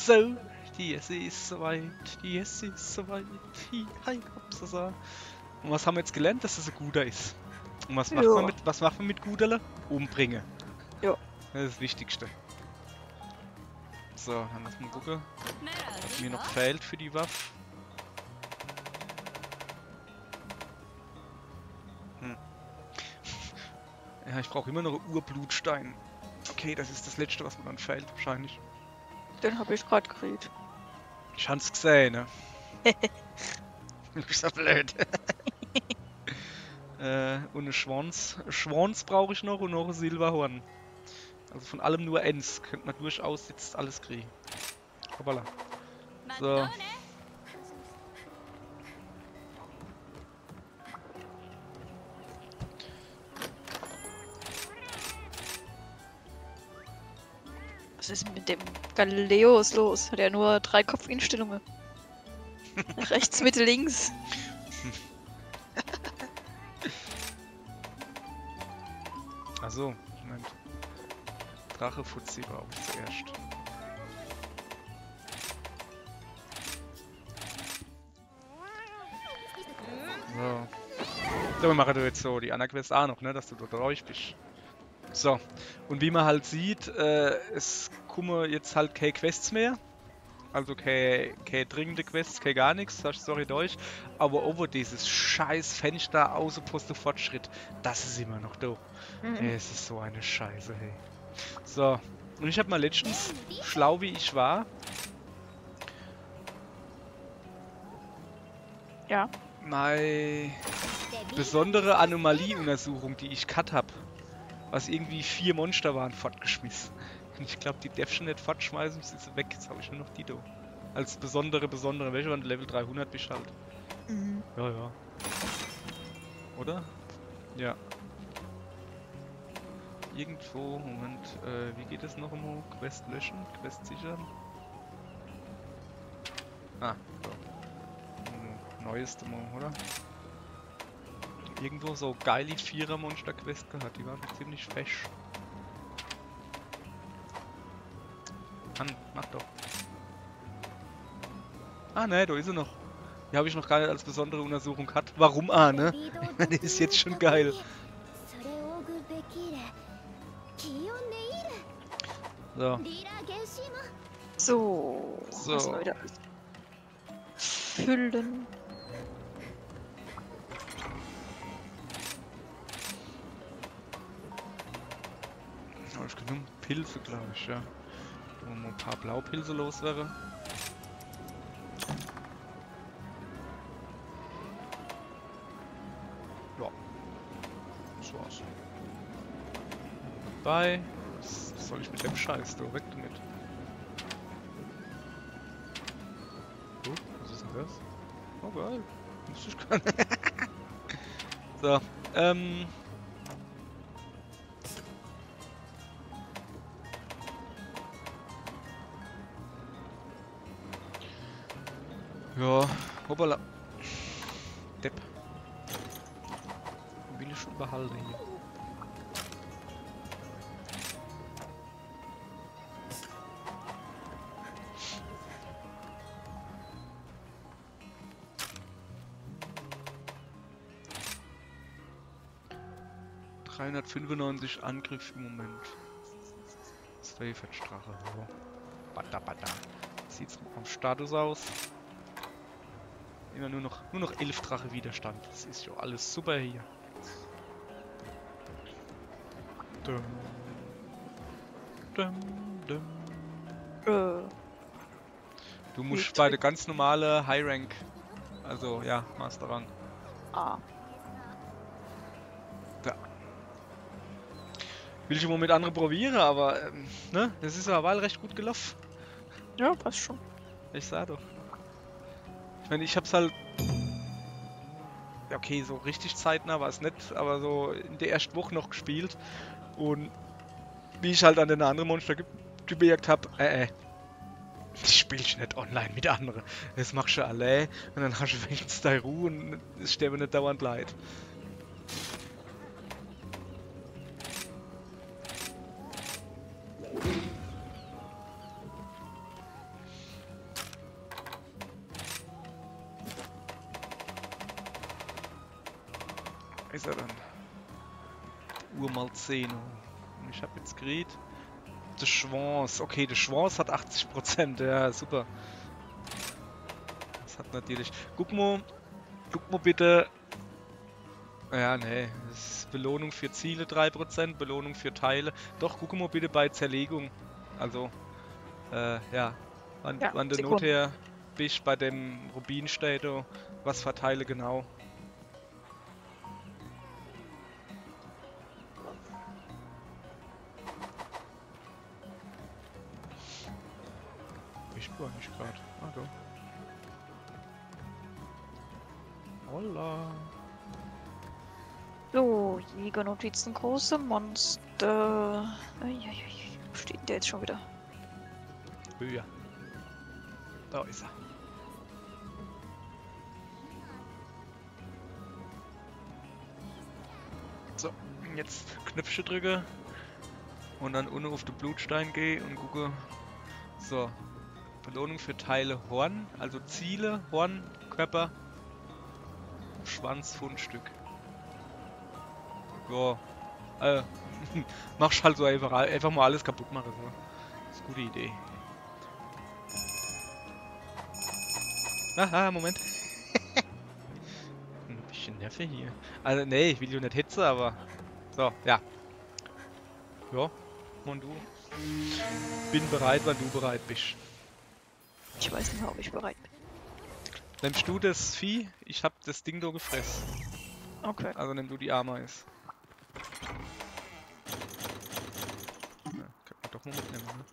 So, die Esse ist soweit, die Esse ist soweit. Hi, Hopsasa. Und was haben wir jetzt gelernt, dass das ein guter ist? Und was macht man mit Guderle? Umbringen. Ja. Das ist das Wichtigste. So, dann lass mal gucken, was mir noch fehlt für die Waffe. Ja, ich brauche immer noch einen Urblutstein. Okay, das ist das Letzte, was mir dann fehlt, wahrscheinlich. Den habe ich gerade gekriegt. Ich hab's gesehen, ne? Du bist so blöd. Und einen Schwanz. Einen Schwanz brauche ich noch und noch ein Silberhorn. Also von allem nur eins. Könnte man durchaus jetzt alles kriegen. Hoppala. So. Was ist mit dem Galileos los? Hat er nur 3 Kopfinstellungen? Rechts, Mitte, links. Achso, Moment. Drachefutzi brauche ich zuerst. So. So, wir machen das jetzt so, die Anna-Quest auch noch, ne, dass du da drauf bist. So, und wie man halt sieht, es kommen jetzt halt keine Quests mehr. Also keine dringende Quests, keine gar nichts, sorry Deutsch. Aber over dieses scheiß Fenster außer Poste Fortschritt, das ist immer noch da. Es ist so eine Scheiße, hey. So, und ich habe mal letztens, schlau wie ich war, Ja. meine besondere Anomalieuntersuchung, die ich cut habe, was irgendwie 4 Monster waren, fortgeschmissen. Und ich glaube, die darf schon nicht fortschmeißen, sie ist weg. Jetzt habe ich nur noch die da. Als besondere. Welche waren Level 300 bist halt. Ja, ja. Oder? Ja. Irgendwo, Moment, wie geht es noch immer? Quest löschen? Quest sichern? Ah, so. Neueste mal, oder? Irgendwo so geile 4er Monster Quest gehabt, die waren ziemlich fesch. Mann, mach doch. Ah ne, da ist sie noch. Die habe ich noch gar nicht als besondere Untersuchung gehabt. Warum ne? Die ist jetzt schon geil. So. So. Was wir wieder füllen. Oh, ich genug Pilze, glaube ich, ja. Wo mal ein paar Blaupilze los wäre. Ja. Das war's. Bye. Was soll ich mit dem Scheiß? Du weg damit. Was ist denn das? Oh geil. Muss ich gar nicht. So, ja, hoppala. Depp. Will ich schon überhalten hier. ...395 Angriff im Moment. Strafe-Drache. Oh. Bada bada. Sieht's am Status aus. Immer nur noch 11 Drache Widerstand. Das ist ja alles super hier. Dum, dum, dum. Du musst bei der ganz normale High Rank, also ja, Master Rang. Ah. Ja. Will ich im Moment andere probieren, aber ne, das ist ja Wahl recht gut gelaufen. Ja, passt schon. Ich sah doch. Ich meine, ich hab's halt. Ja, okay, so richtig zeitnah war es nicht, aber so in der ersten Woche noch gespielt. Und wie ich halt an den anderen Monster gemerkt habe, das spielst du nicht online mit anderen. Das machst du allein und dann hast du wenigstens deine Ruhe und es sterben nicht dauernd Leid. ist er dann? Urmalzeno. Und ich habe jetzt geredet. Der Schwanz. Okay, der Schwanz hat 80%. Ja, super. Das hat natürlich... Guck mal bitte... Ja, nee. Das ist Belohnung für Ziele 3%, Belohnung für Teile. Doch, guck mal bitte bei Zerlegung. Also, ja. Wann du nachher bist bei dem Rubinstädter, was für Teile genau. Ich war nicht gerade. Ah, doch. Holla. So, Jägernotizen, große Monster. Uiuiui. Wo steht denn der jetzt schon wieder? Höher. Da ist er. So, jetzt Knöpfchen drücke und dann unten auf den Blutstein gehe und gucke. So, Belohnung für Teile Horn, also Ziele, Horn, Körper, Schwanz, Fundstück. Ja, machst halt so einfach mal alles kaputt machen. So. Das ist eine gute Idee. Aha, Moment. Ein bisschen Nerve hier. Also, nee, ich will ja nicht hitzen, aber... So, ja. Ja, und du? Bin bereit, wann du bereit bist. Ich weiß nicht mehr, ob ich bereit bin. Nimmst du das Vieh? Ich hab das Ding da gefressen. Okay. Also nimm du die Ameis. Ja, kann man doch mal mitnehmen, ne?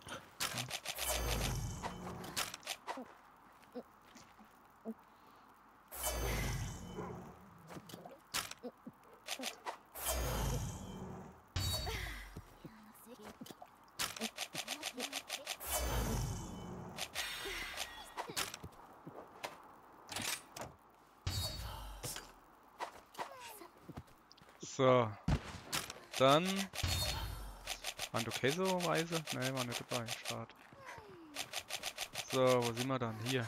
So. Dann... Waren du Käseweise? Ne, war nicht dabei. Schade. So, wo sind wir dann? Hier.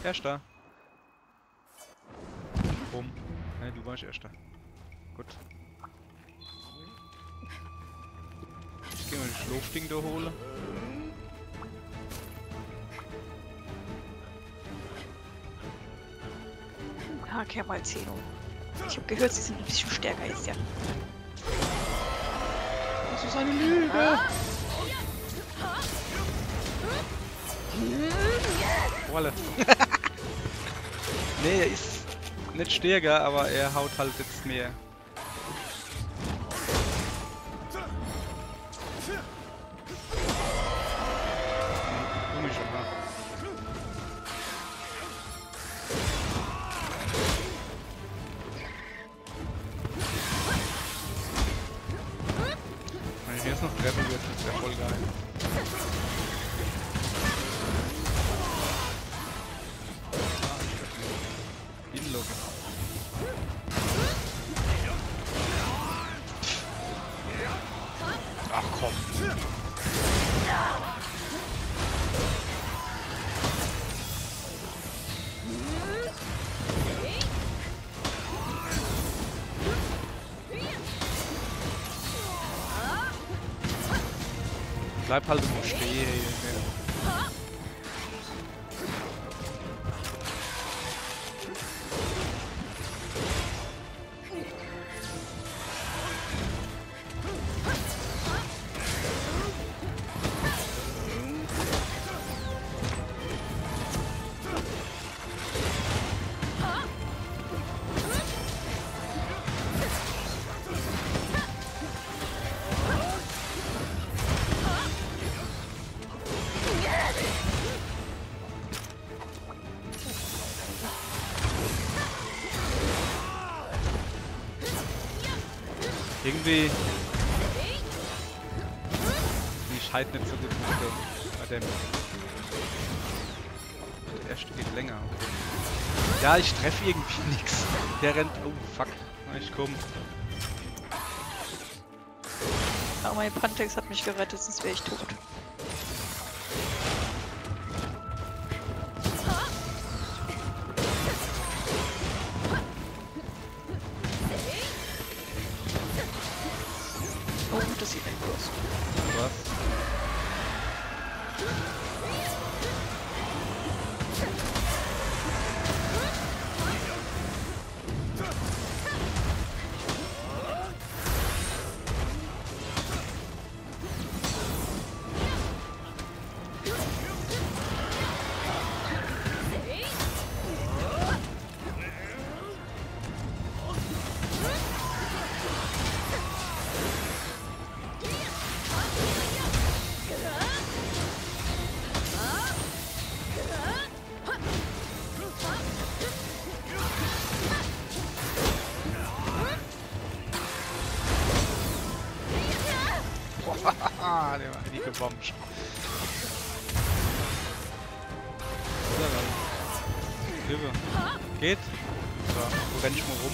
Erster. Bumm. Ne, du warst Erster. Gut. Ich geh mal die Schlafding da holen. Ja, Kermalzeno. Ich habe gehört, sie sind ein bisschen stärker jetzt, ja. Das ist eine Lüge! Wolle. Nee, er ist nicht stärker, aber er haut halt jetzt mehr. Wenn ich jetzt noch treffen würde, das wäre voll geil. Ach komm. Bleib halt immer stehen. Irgendwie bin ich halt nicht so gut mit dem. Der erste geht länger. Okay. Ja, ich treffe irgendwie nichts. Der rennt. Oh fuck. Ich komm. Aber mein Pantex hat mich gerettet, sonst wäre ich tot. wie gebombt. So, dann. Hilfe. Geht? So, wo renn ich mal rum?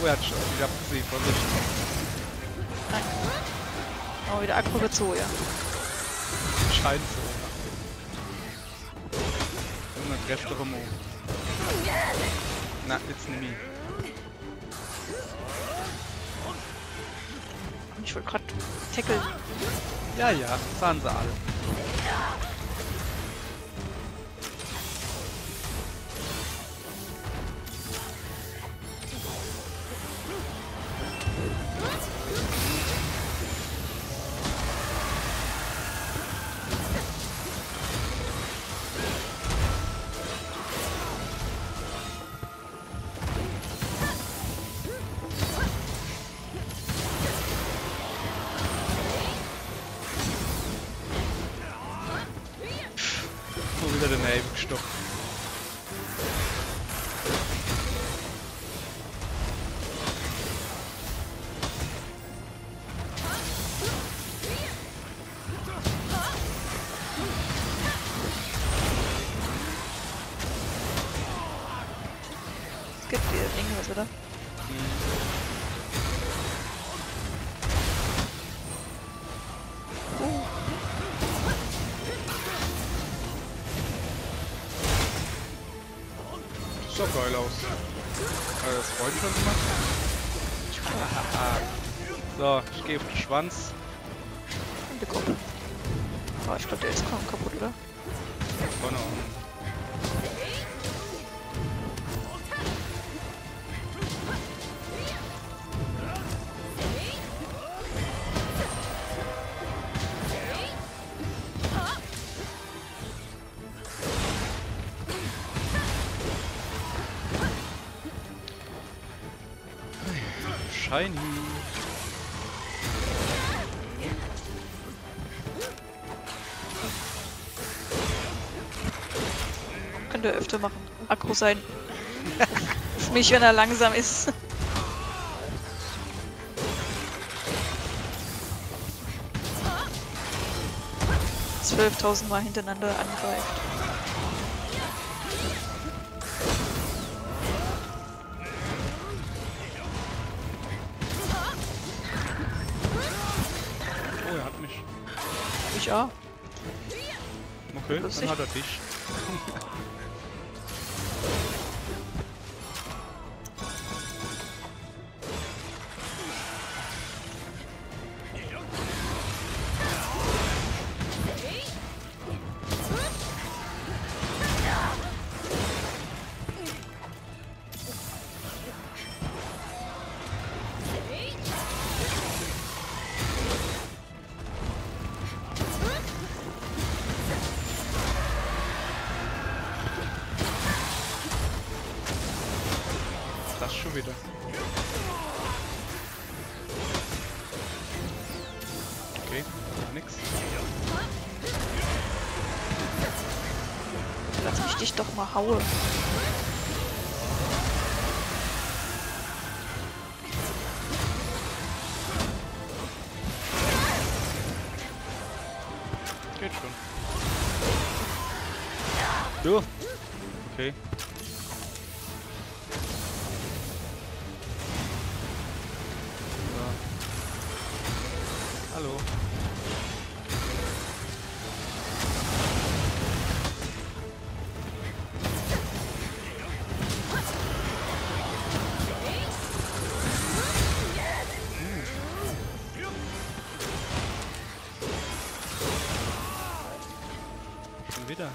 Oh, er hat schon. Ich hab gesehen, Vorsicht. Nein. Oh, wieder Aggro gezogen, ja. Scheint so. Und dann trefft er Mo. Na, jetzt nimm ihn. Ich wollte gerade tackeln. Ja, ja, sahen sie alle. Wieder den Nebel gestoppt. Es gibt hier irgendwas, oder? So geil aus. Das freut schon immer. So, ich gehe auf den Schwanz. Und die Gruppe. Oh, ich glaube, der ist kaum kaputt, oder? Vorne. Shiny. Könnt ihr öfter machen. Aggro sein. Auf mich, wenn er langsam ist. Mal hintereinander angreift. Oh, er hat mich. Ich auch. Okay, Lustig. dann hat er dich. Das schon wieder. Okay, nix. Lass mich dich doch mal hauen. Geht schon. Du. Okay. So. Hallo. Schon wieder.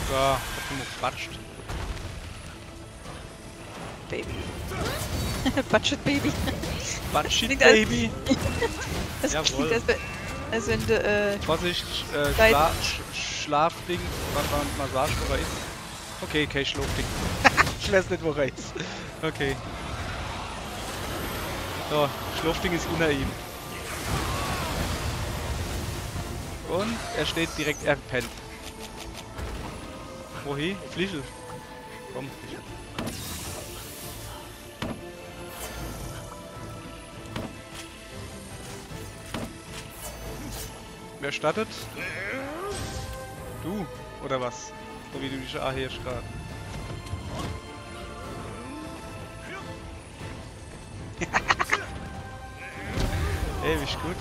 So, hab genug gequatscht. Baby. Budget Baby. Budget Klingt Baby! Das Jawohl. klingt, als wenn du, Vorsicht, Dein- Schlafding, was war Massage, wo er ist. Okay, Schlafding. Ich weiß nicht, wo er ist. Okay. So, Schlafding ist unter ihm. Und er steht direkt, er pennt. Wohin? Flischel. Komm, Flischel. Wer startet? Du, oder was? So wie du dich ahierst gerade. Ewig gut.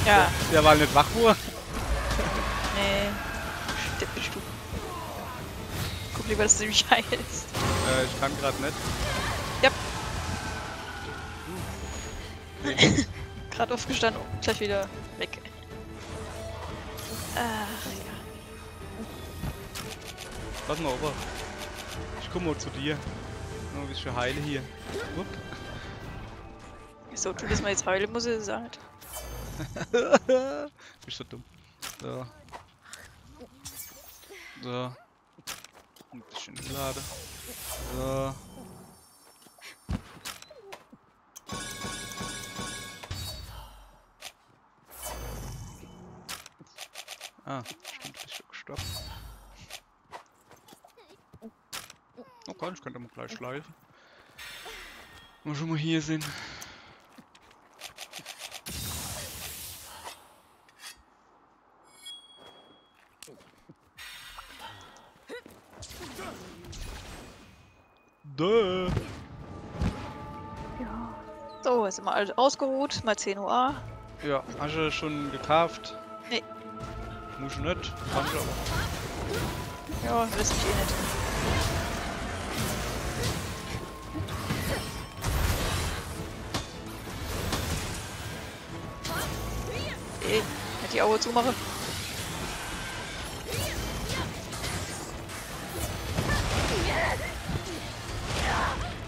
Ja. Der war nicht wach, wo? Nee. Stimmt bist du. Guck lieber, dass du mich heilst. Ich kann gerade nicht. Ja. Gerade aufgestanden, gleich wieder weg. Ach ja. Pass mal, Ober. Ich komme mal zu dir. Noch ein bisschen heile hier. Upp. So, tu das mal jetzt heulen muss, ist es halt. Bist so dumm. So. So. Ein bisschen Lade. So. Ah, stimmt, das ist schon gestoppt. Okay, ich könnte mal gleich schleifen. Wenn wir schon mal hier sind. Duh. Ja. So, jetzt sind wir alle ausgeruht, mal 10 Uhr. Ja, hast du schon gekauft? Nee. Muss ich nicht, kann ich aber. Ja, das mich eh nicht. Hätte die Augen zumachen.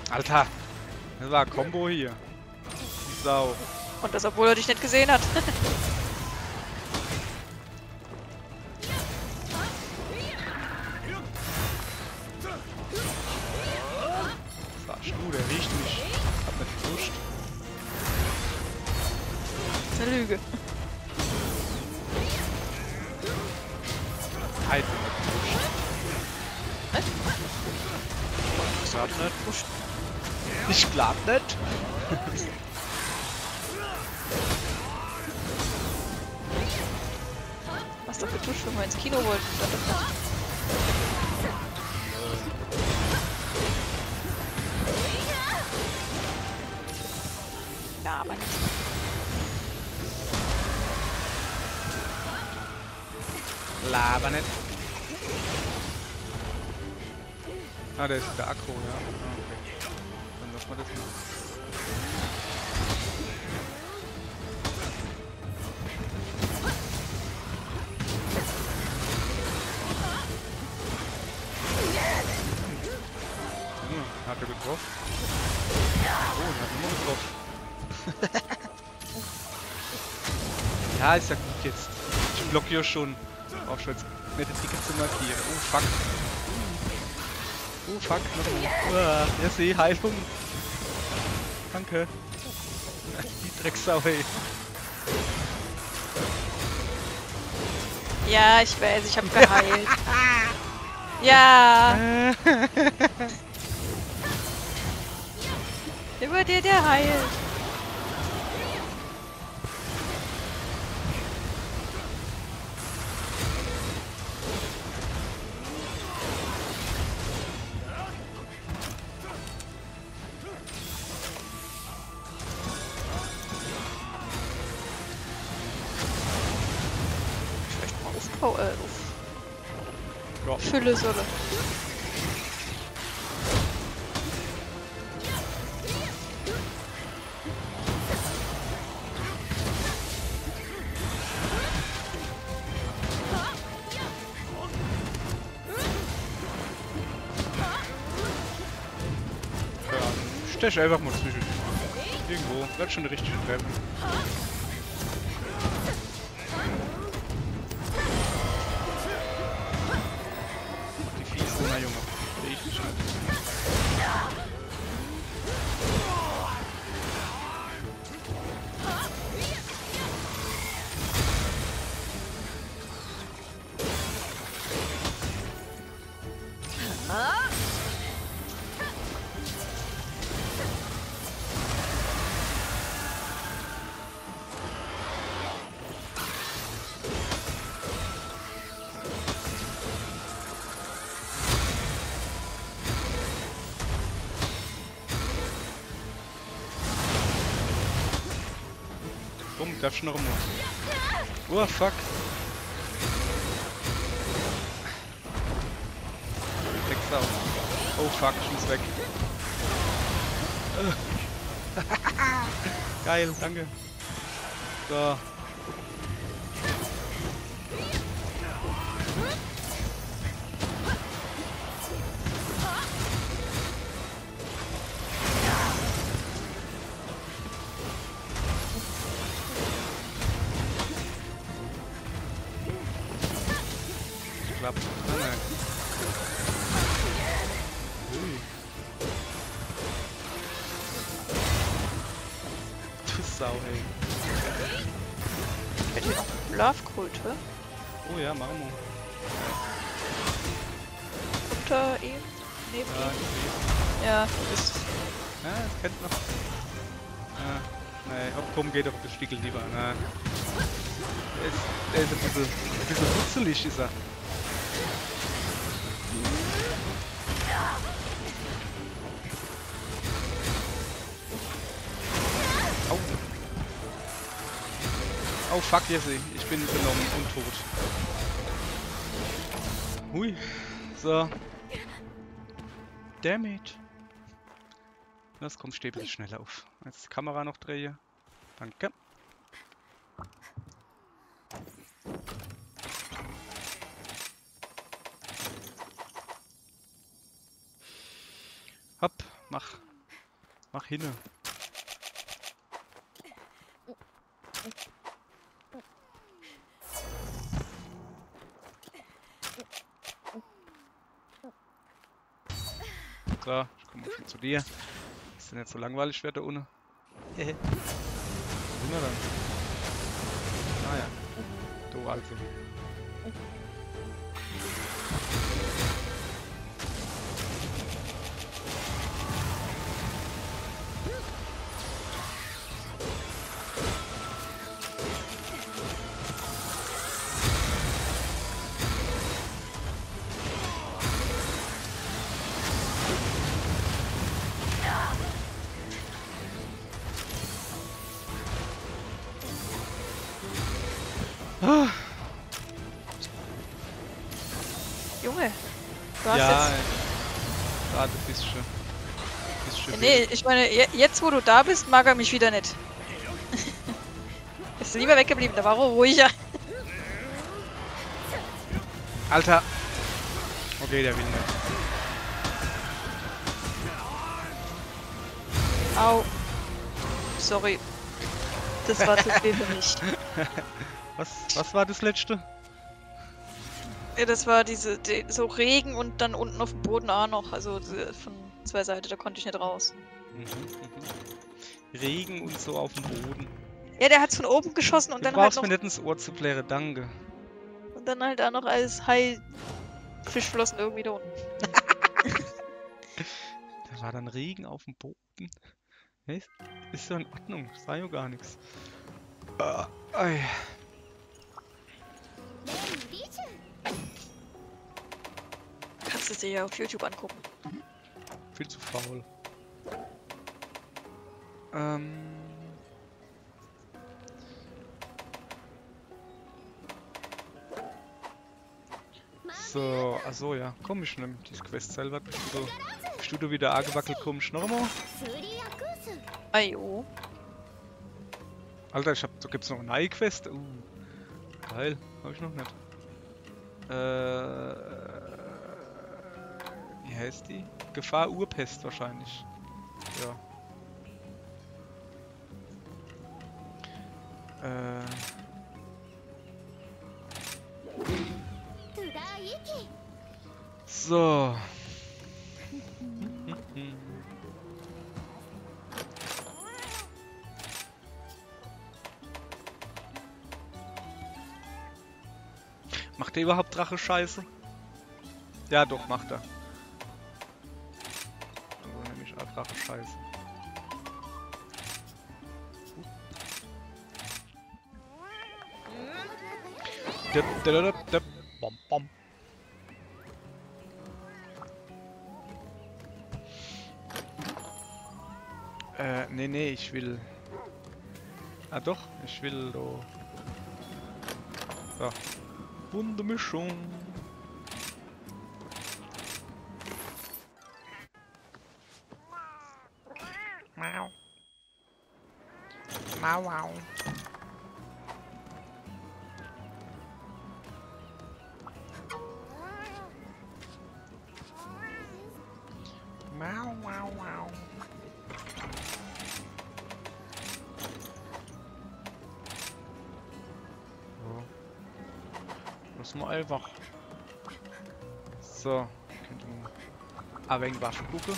Alter, das war ein Combo hier. Die Sau. Und das, obwohl er dich nicht gesehen hat. Verarsch du, der riecht mich. Hab nicht gepusht. Das ist eine Lüge. Halt, nicht gepusht. Was? Ich glaub nicht. Ich glaub nicht. Was dafür tust, wenn wir ins Kino wollten? Ja, aber nicht. Laber nicht. Ah, der ist der Akku, ja. Ah, okay. Dann lassen wir das mal. Hat er getroffen? Oh, er hat immer getroffen. Ja, ist ja gut jetzt. Ich block hier schon. Auch schon jetzt nette Ticket zu markieren. Oh fuck. Oh fuck, noch mal. Ja, seh, Heilung. Danke. Die Drecksau, ey. Ja, ich weiß, ich hab geheilt. Ja, über dir der heilt. Vielleicht mal Ja. Fülle solle. Stech einfach mal zwischen. Irgendwo. Wird schon eine richtige Treppe. Die fiesen, na Junge. Sehe ich nicht. Komm, darfst du noch einmal. Oh, fuck. Drecksau. Oh, fuck, ich muss weg. Geil, danke. So. Klappt. Ah, nein. Ui. Du Sau, ey. Hätte ich noch Love-Kult, hä? Oh ja, machen wir. Unter ihm? Neben Ja, ihm? ich seh's. Ja, ist. Ja, es kennt noch. Ja, nee, oh, komm, geht doch auf das Stickel lieber. Na. Der ist ein bisschen wutzelig, ist er. Au. Oh fuck, Jesse, ich bin benommen und tot. Hui. So. Damn it. Das kommt, steh ein bisschen schneller auf. Jetzt die Kamera noch drehe. Danke. Hopp, mach hinne. So, ich komme auch schon zu dir. Ist denn nicht so langweilig wird da ohne? Hehe. Na dann. Ah ja. Du also. Ah. Junge, du hast Ja, jetzt. gerade bist schon. Nee, ich meine, jetzt wo du da bist, mag er mich wieder nicht. Ist lieber weggeblieben, da war er ruhiger. Alter! Okay, der will nicht. Au. Sorry. Das war zu viel für mich. Was war das letzte? Ja, das war so Regen und dann unten auf dem Boden auch noch. Also von zwei Seiten, da konnte ich nicht raus. Regen und so auf dem Boden. Ja, der hat's von oben geschossen und Du dann halt brauchst noch. mir nicht ins Ohr zu plären, danke. Und dann halt auch noch als Hai-Fischflossen irgendwie da unten. Da war dann Regen auf dem Boden. Hey, ist ja in Ordnung, sei ja gar nichts. Ei. Kannst du dir ja auf YouTube angucken. Viel zu faul. So, achso, ja. Komisch, ne? Diese Quest selber. Bist du da wieder angewackelt? Komisch. Noch einmal? Ajo. Alter, da gibt's noch eine neue Quest. Geil. Hab ich noch nicht. Wie heißt die? Gefahr Urpest wahrscheinlich. Ja. So. Macht der überhaupt Drache Scheiße? Ja, doch, macht er. Also nämlich auch Drache Scheiße. Bom, bom. Nee, ich will Ah doch, ich will da. So. Bunte Mischung. Mau. Mau, mau. Mau, mau, mau. So. Müssen wir einfach. So. Könnte man ein wenig Waffen gucken.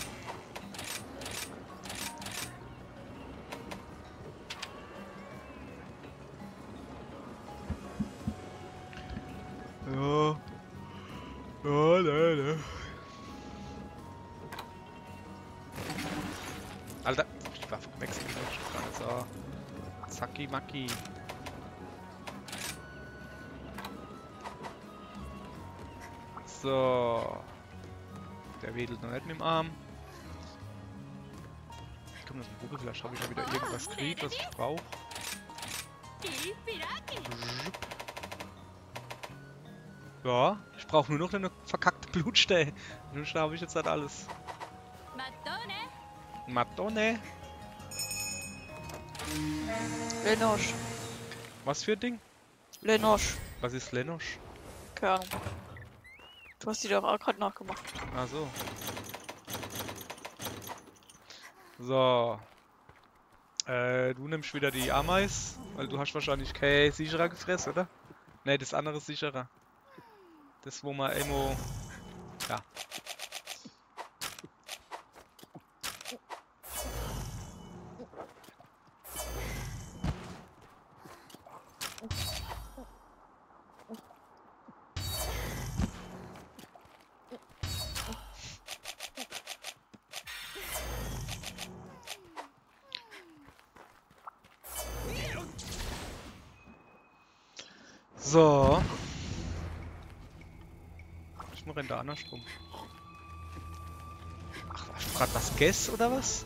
Ja. Ja, ne. Alter, die Waffe gewechselt. So. Zacki Macki. So. Der wedelt noch nicht mit dem Arm. Ich komme das mal gucken, vielleicht habe ich ja wieder irgendwas gekriegt, was ich brauche. Ja, ich brauche nur noch eine verkackte Blutstelle. Sonst habe ich jetzt halt alles. Madone. Lenoche. Was für ein Ding? Lenoche. Was ist Lenoche? Keine Ahnung. Du hast die doch auch gerade nachgemacht. Ach so. So. Du nimmst wieder die Ameis, weil du hast wahrscheinlich kein sicherer gefressen, oder? Ne, das andere ist sicherer. Das, wo man immer... Ja. So. Ich mache da andersrum. Ach, hast du gerade was gegessen oder was?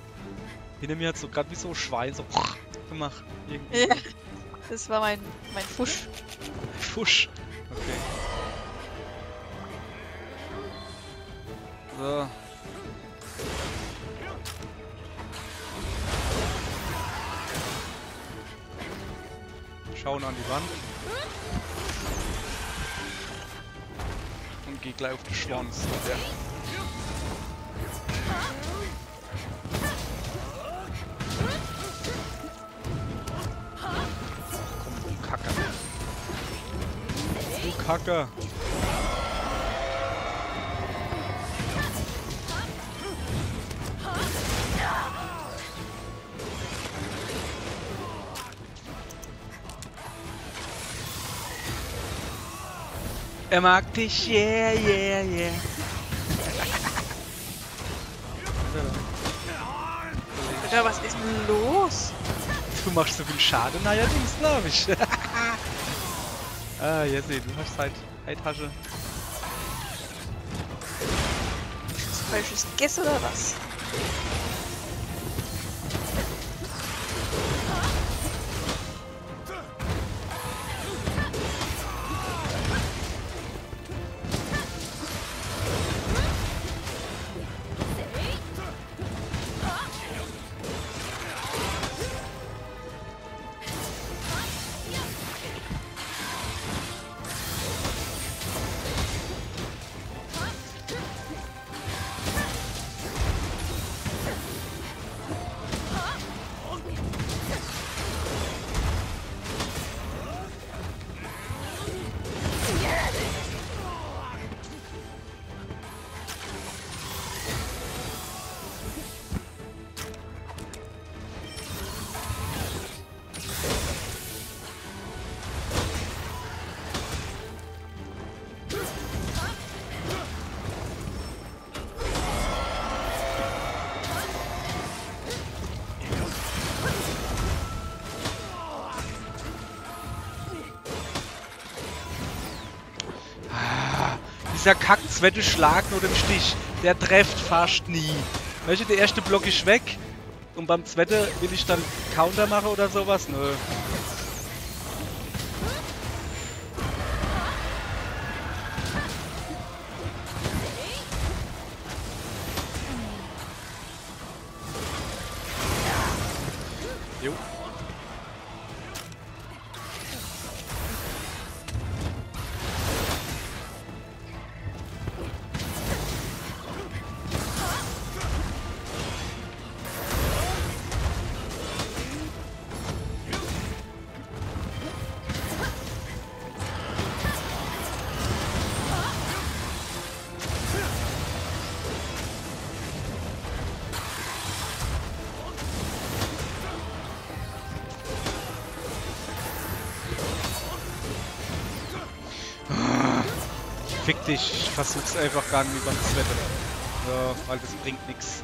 Hinter mir hat so gerade wie so ein Schwein so gemacht. Irgendwie. Ja, das war mein Fusch. Fusch. Okay. So. Schauen an die Wand. Und geh gleich auf den Schwanz. Ja. Komm, du Kacker. Du Kacker. Er mag dich, yeah, yeah, yeah. Alter, was ist denn los? Du machst so viel Schaden, naja, das glaube ich. Ah, Jesse, du hast halt eine Tasche. Ist das falsches Guess oder was? Dieser kack-zweite Schlag oder im Stich, der trefft fast nie. Weißt du, der erste Block ist weg Und beim zweiten will ich dann Counter machen oder sowas? Nö. Jo. Fick dich, ich versuch's einfach gar nicht beim zweiten. Ja, weil das bringt nichts.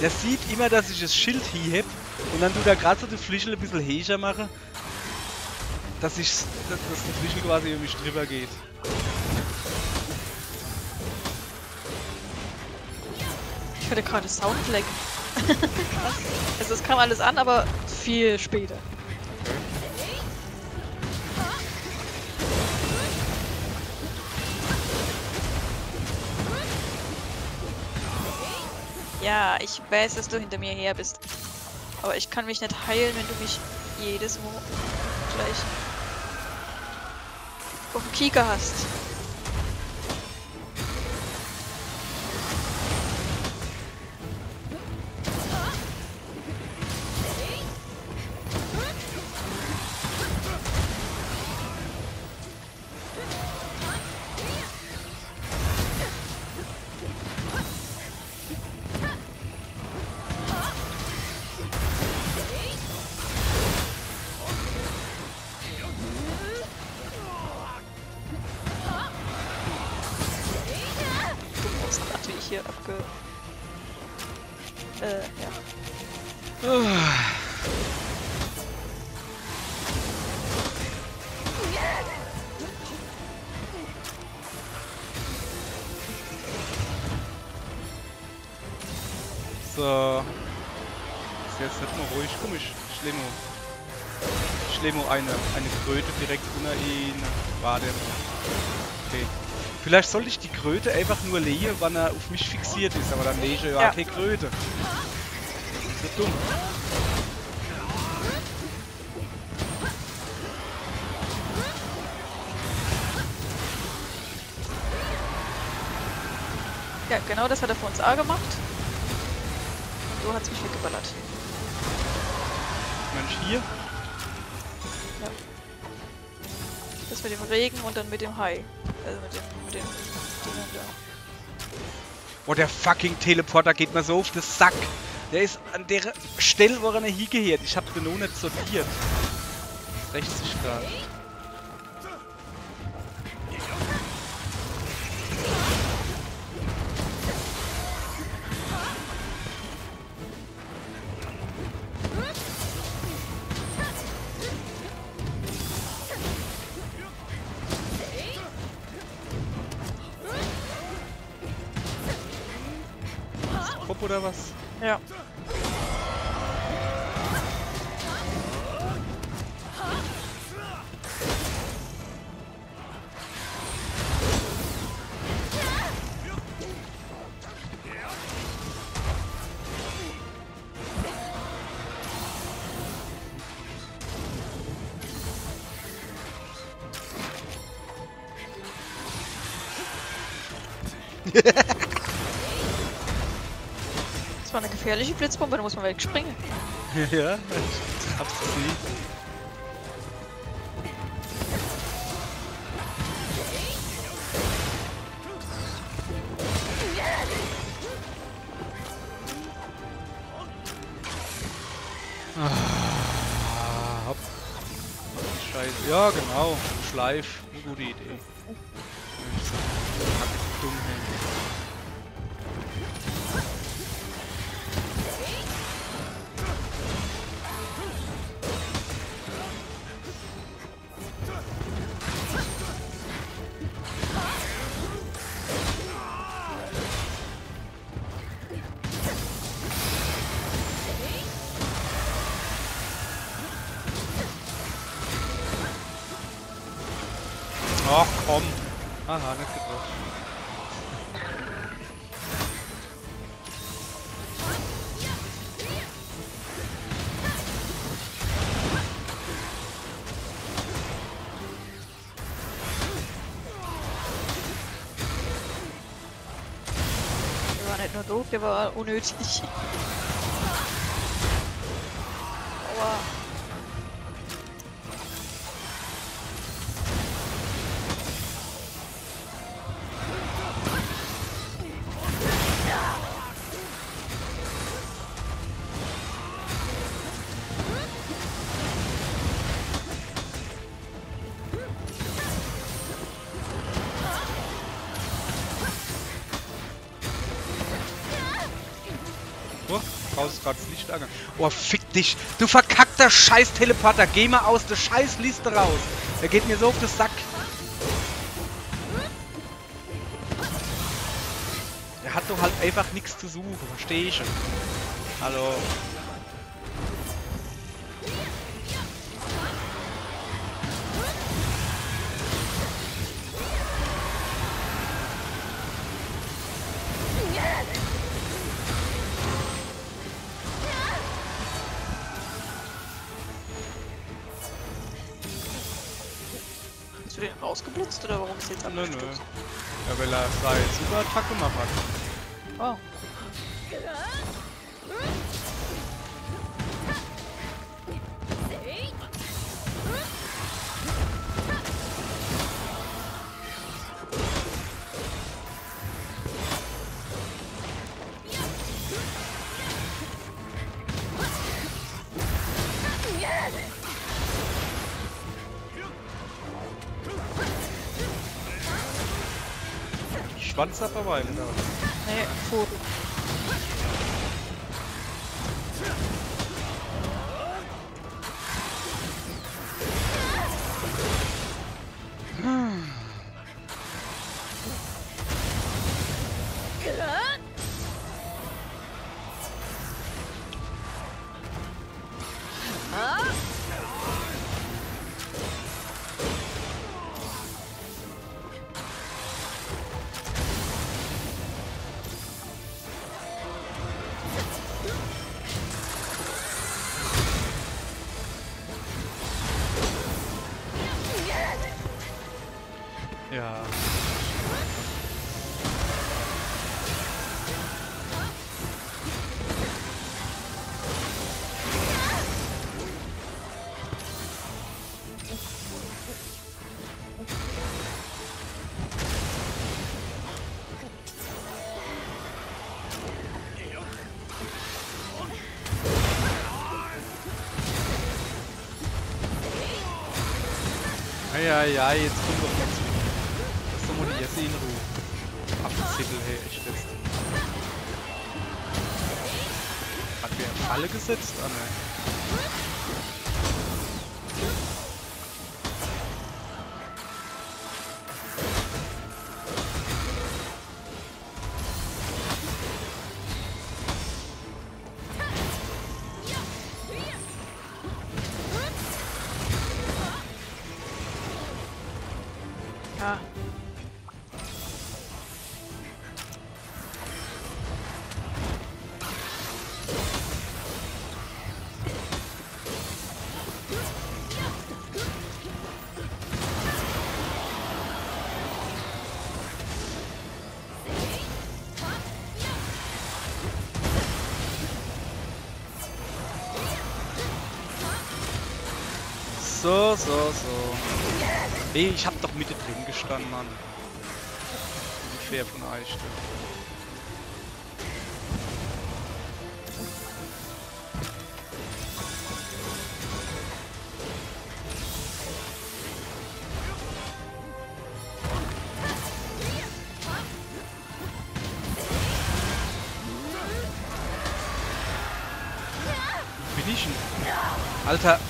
Der sieht immer, dass ich das Schild hier heb und dann tut er gerade so die Flischel ein bisschen hecher machen, dass die Flischel quasi über mich drüber geht. Ich hatte gerade Soundlag. Also es kam alles an, aber viel später. Ja, ich weiß, dass du hinter mir her bist. Aber ich kann mich nicht heilen, wenn du mich jedes Mal gleich auf den Kieker hast. Hier ja. So. Ist jetzt nicht mal ruhig. Komm, ich Schlemo eine Kröte direkt unter ihn. Warte. Okay. Vielleicht sollte ich die Kröte einfach nur legen, wann er auf mich fixiert ist, aber dann lege ich ja keine Kröte. Das ist so dumm. Ja, genau das hat er für uns A gemacht. Und so hat's mich weggeballert. Mensch, hier? Ja. Das mit dem Regen und dann mit dem Hai. Also mit dem Dingern da. Oh, der fucking Teleporter geht mir so auf den Sack. Der ist an der Stelle, wo er nicht hingehört. Ich hab den noch nicht sortiert. 60 Grad. Pop oder was? Ja. Das war eine gefährliche Blitzbombe, da muss man wegspringen. Ja, ich hab's gesehen. Ah, hopp. Scheiße. Ja, genau. Schleif. Eine gute Idee. Dumm, hey. Ach komm. Aha, nicht getroffen. Der war nicht nur doof, der war unnötig. Aua. Oh, raus ist gerade das Licht angegangen. Oh, fick dich. Du verkackter scheiß Teleporter. Geh mal aus der scheiß Liste raus. Der geht mir so auf den Sack. Der hat doch halt einfach nichts zu suchen. Versteh ich schon. Hallo. Hast du den rausgeblitzt oder warum ist jetzt Nö, nö. abgestürzt? Ja, weil er seine Superattacke gemacht hat. Oh. Schwanz ab dabei, oder? Nee, Vogel. Ja. Ja, jetzt kommt doch nichts mehr. Lass doch mal die Jesse in Ruhe. Abgezittelt, hey, echt jetzt. Hat wer eine Falle gesetzt? Ah, ne. Ja. So. Nee, ich hab doch Mitte drin gestanden, Mann. Nicht fair von euch. Wo bin ich denn? Alter!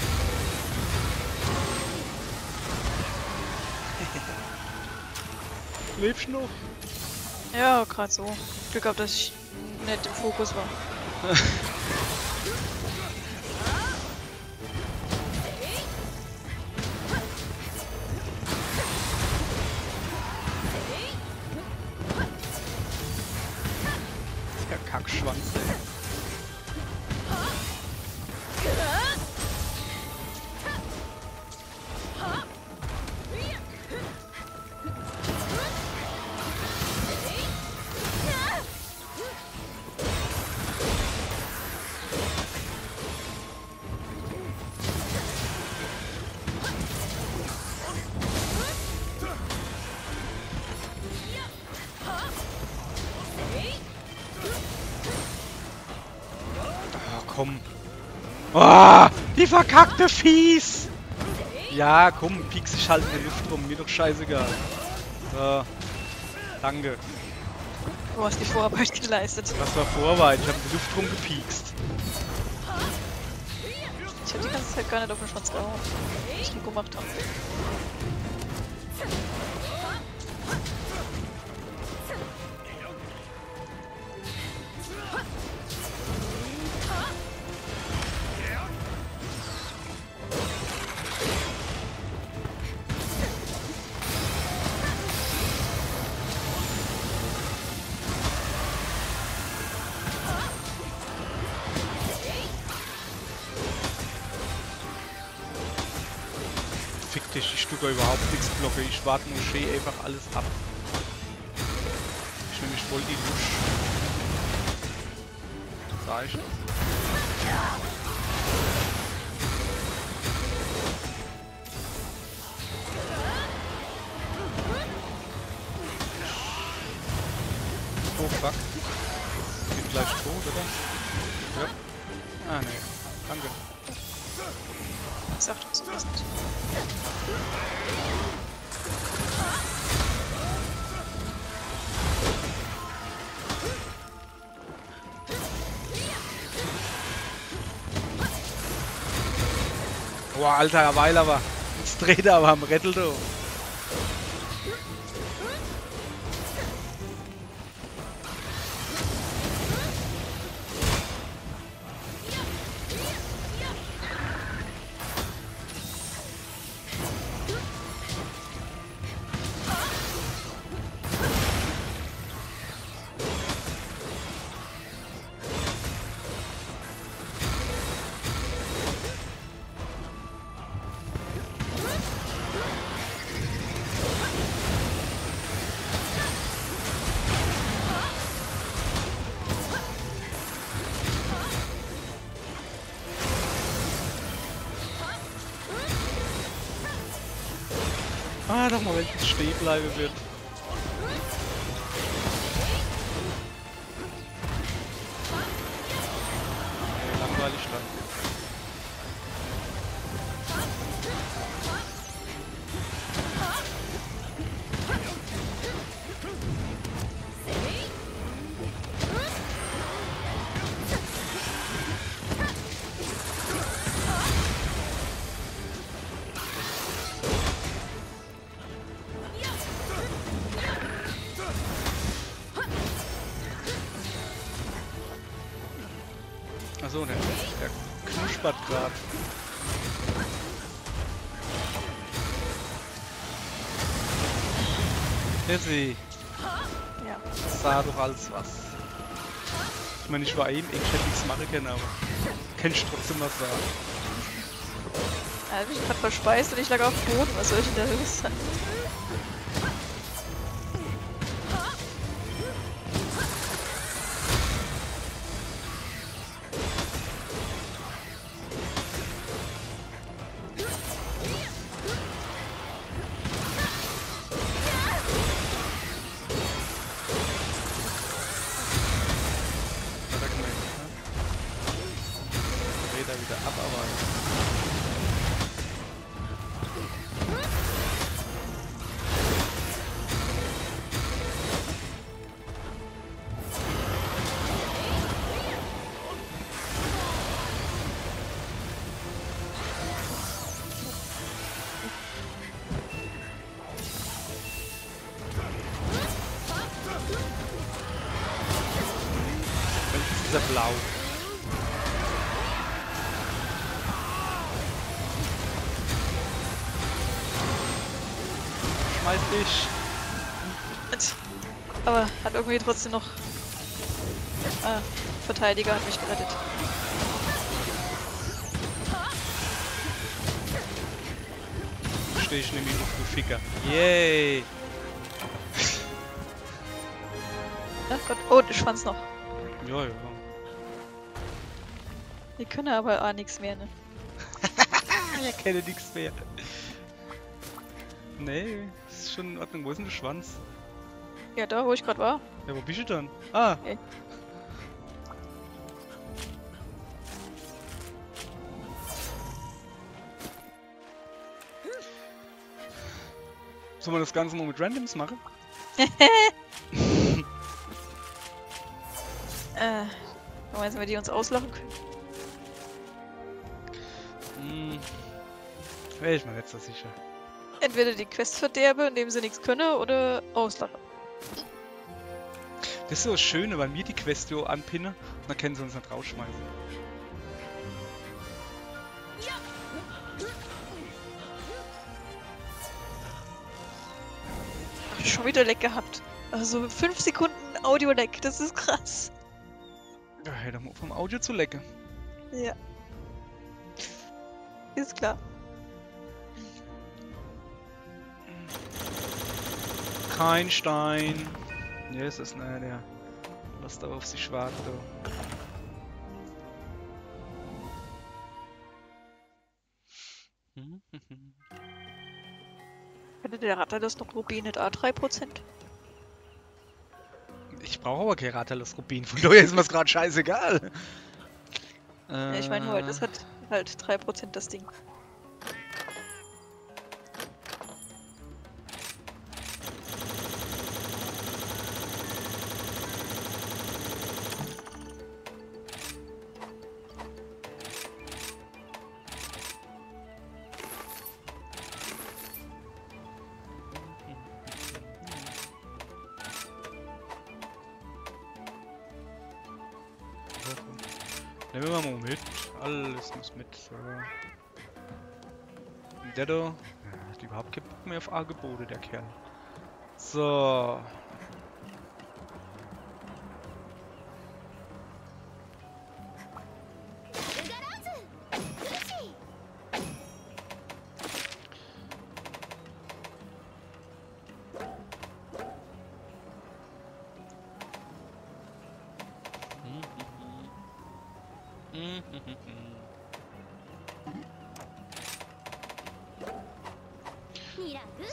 Lebst du noch? Ja, gerade so. Glück gehabt, dass ich nicht im Fokus war. Oh, die verkackte Fies! Ja, komm, piekst dich halt in der Luft rum, mir doch scheißegal. So, danke. Du hast die Vorarbeit geleistet. Was war Vorarbeit? Ich hab in die Luft rumgepiekst. Ich hab die ganze Zeit gar nicht auf den Schwanz gehauen. Was ich gemacht habe. Fick dich, ich tue da überhaupt nichts blocke. Ich warte nur schön einfach alles ab. Ich nehme mich voll die Lusch. Sag ich das? Oh fuck. Bin gleich tot, oder? Ja. Ah ne. Danke. Ich sag doch so was nicht. Boah, alter Weil aber. Jetzt dreht er aber am Rettel da. Ah, doch mal, wenn ich jetzt stehen bleiben wird. Nee, langweilig dann. Achso, der knuspert gerade. Jessie, Ja. sah doch alles was. Ich meine, ich war eben, ich hätte nichts machen können, aber kann ich trotzdem was sagen. Er hat mich gerade verspeist und ich lag auf dem Boden. Was soll ich denn da los sein? Hat er gemeint, ne? Dreht er wieder ab, aber... Welches ist er blau? Schmeiß dich! Aber hat irgendwie trotzdem noch... Verteidiger hat mich gerettet. Steh ich nämlich auf, du Ficker. Yay! Ach Gott. Oh, der Schwanz noch. Ja, ja. Die können aber auch nichts mehr, ne? Ich kenne nichts mehr. Nee, ist schon in Ordnung. Wo ist denn der Schwanz? Ja, da, wo ich gerade war. Ja, wo bist du dann? Ah! Okay. Sollen wir das Ganze mal mit Randoms machen? Meinst du, wir die uns auslachen können? Wäre ich mir nicht so sicher. Entweder die Quest verderbe, indem sie nichts können, oder auslachen. Das ist so das Schöne, weil wir die Quest so anpinnen, dann können sie uns nicht rausschmeißen. Hab ich schon wieder Leck gehabt. Also 5 Sekunden Audio-Leck, das ist krass. Ja, hätte mal vom Audio zu lecken. Ja. Ist klar. Kein Stein. Ja, es ist ne, der. Was da auf sich wartet. Hätte der Rathalos noch Rubin nicht A3%? Ich brauche aber kein Rathalos Rubin, von daher ist mir's gerade scheißegal. Ja, ich meine nur, das hat halt 3% das Ding. Nehmen wir mal mit. Alles muss mit. So. Und der da. Ja, hat überhaupt keinen Bock mehr auf Angebote, der Kerl. So.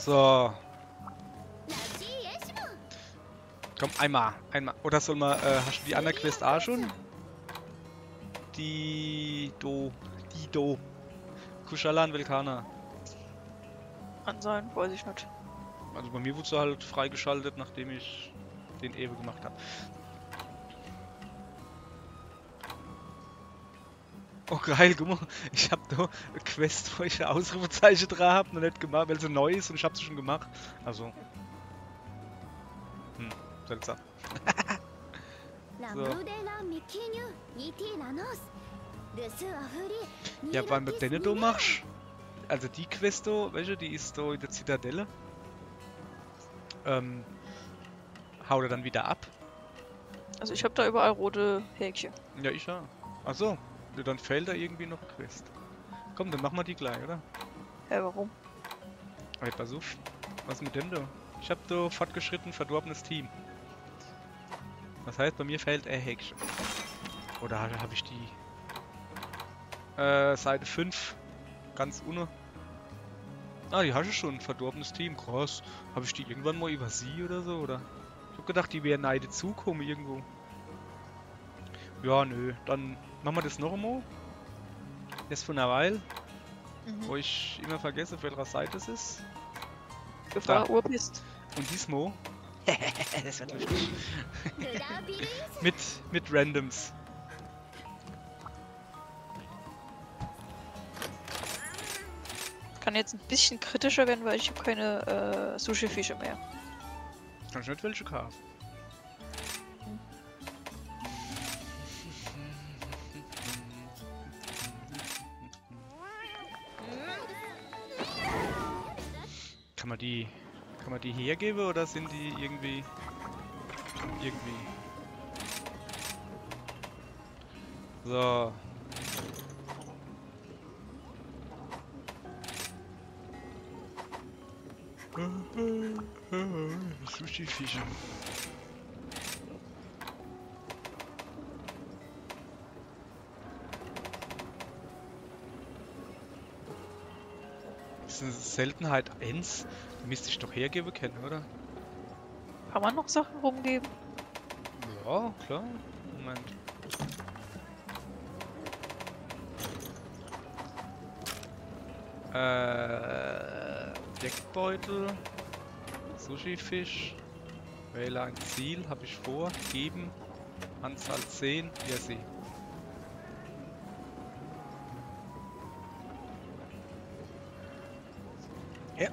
So. Komm, einmal. Oder soll man, hast du die andere Quest auch schon? Die Do. Kushalan Velkana. Kann sein, weiß ich nicht. Also bei mir wurde sie halt freigeschaltet, nachdem ich den Ewe gemacht habe. Oh geil, guck mal, ich hab da eine Quest, wo ich ein Ausrufezeichen dran hab, noch nicht gemacht, weil sie neu ist und ich hab sie schon gemacht. Also. Seltsam. So. Ja, wann du den da machst, also die Quest da, welche, die ist da in der Zitadelle. Haut er dann wieder ab? Also ich habe da überall rote Häkchen. Ja, ich ja. Achso, dann fehlt da irgendwie noch eine Quest. Komm, dann machen wir die gleich, oder? Hä, warum? Hey, pass auf. Was ist mit dem da? Ich hab da fortgeschritten, verdorbenes Team. Das heißt, bei mir fehlt ein Häkchen. Oder habe ich die? Seite 5. Ganz unten. Ah, die hast du schon. Verdorbenes Team. Krass. Habe ich die irgendwann mal über sie oder so? Oder? Ich hab gedacht, die wären Neide zukommen irgendwo. Ja, nö. Dann machen wir das noch einmal. Erst von einer Weile. Wo ich immer vergesse, auf welcher Seite es ist. Gefahr Uhr bist. Und diesmal. Das wird lustig. mit Randoms. Kann jetzt ein bisschen kritischer werden, weil ich habe keine Sushi-Fische mehr. Kann ich nicht welche kaufen? Kann man die hergeben oder sind die irgendwie so. Sushi-Fische. Das ist eine Seltenheit 1. Die müsste ich doch hergeben können, oder? Kann man noch Sachen rumgeben? Ja, klar. Moment. Deckbeutel. Sushi-Fisch. Wähle ein Ziel, habe ich vor. Geben. Anzahl 10. Ja, sie. Ja.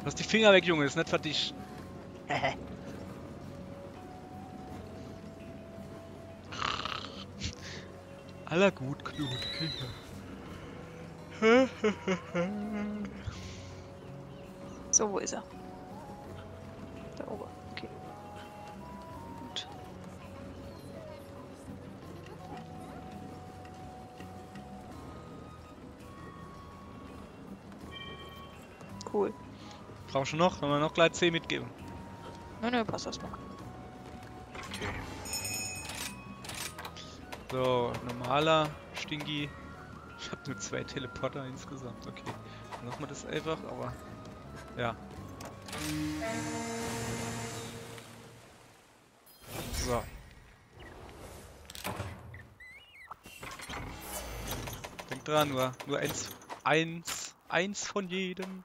Lass die Finger weg, Junge. Das ist nicht für dich. Aller gut, Knut. So, wo ist er? Da oben. Okay. Gut. Cool. Brauchst du noch? Sollen wir noch gleich 10 mitgeben? Nö, passt erstmal. Okay. So, normaler Stinky. Ich habe nur 2 Teleporter insgesamt. Okay. Dann machen wir das einfach, aber... Ja. So. Denk dran, nur eins von jedem.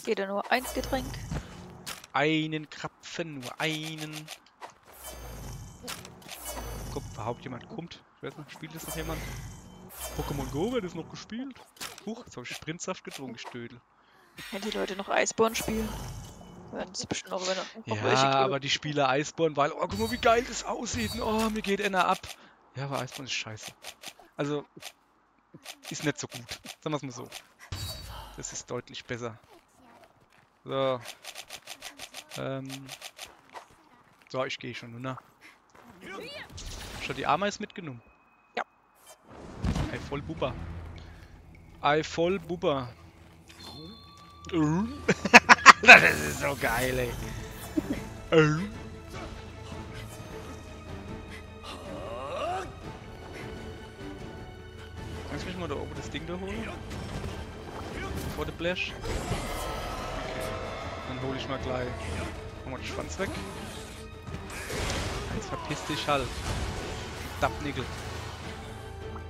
Jeder nur eins Getränk. Einen Krapfen, nur einen. Guck, überhaupt jemand kommt. Ich weiß nicht, spielt das noch jemand? Pokémon Go wird das noch gespielt? Huch, jetzt habe ich Sprintsaft getrunken, Stödel. Wenn die Leute noch Eisborn spielen, werden es bestimmt noch, wenn noch welche Ja, geben. aber die Spieler Eisborn, weil, oh, guck mal, wie geil das aussieht. Oh, mir geht einer ab. Ja, aber Eisborn ist scheiße. Also, ist nicht so gut. Sagen wir es mal so. Das ist deutlich besser. So. So, ich gehe schon, ne? Schon die Ameis mitgenommen? Ja. Ei, voll Bubba. Ei, voll Bubba. Das ist so geil, ey. Kannst du mich mal da oben das Ding da holen? Vor der Blash? Dann hole ich mal gleich. Mach mal den Schwanz weg. Jetzt verpiss dich halt. Dappnickel.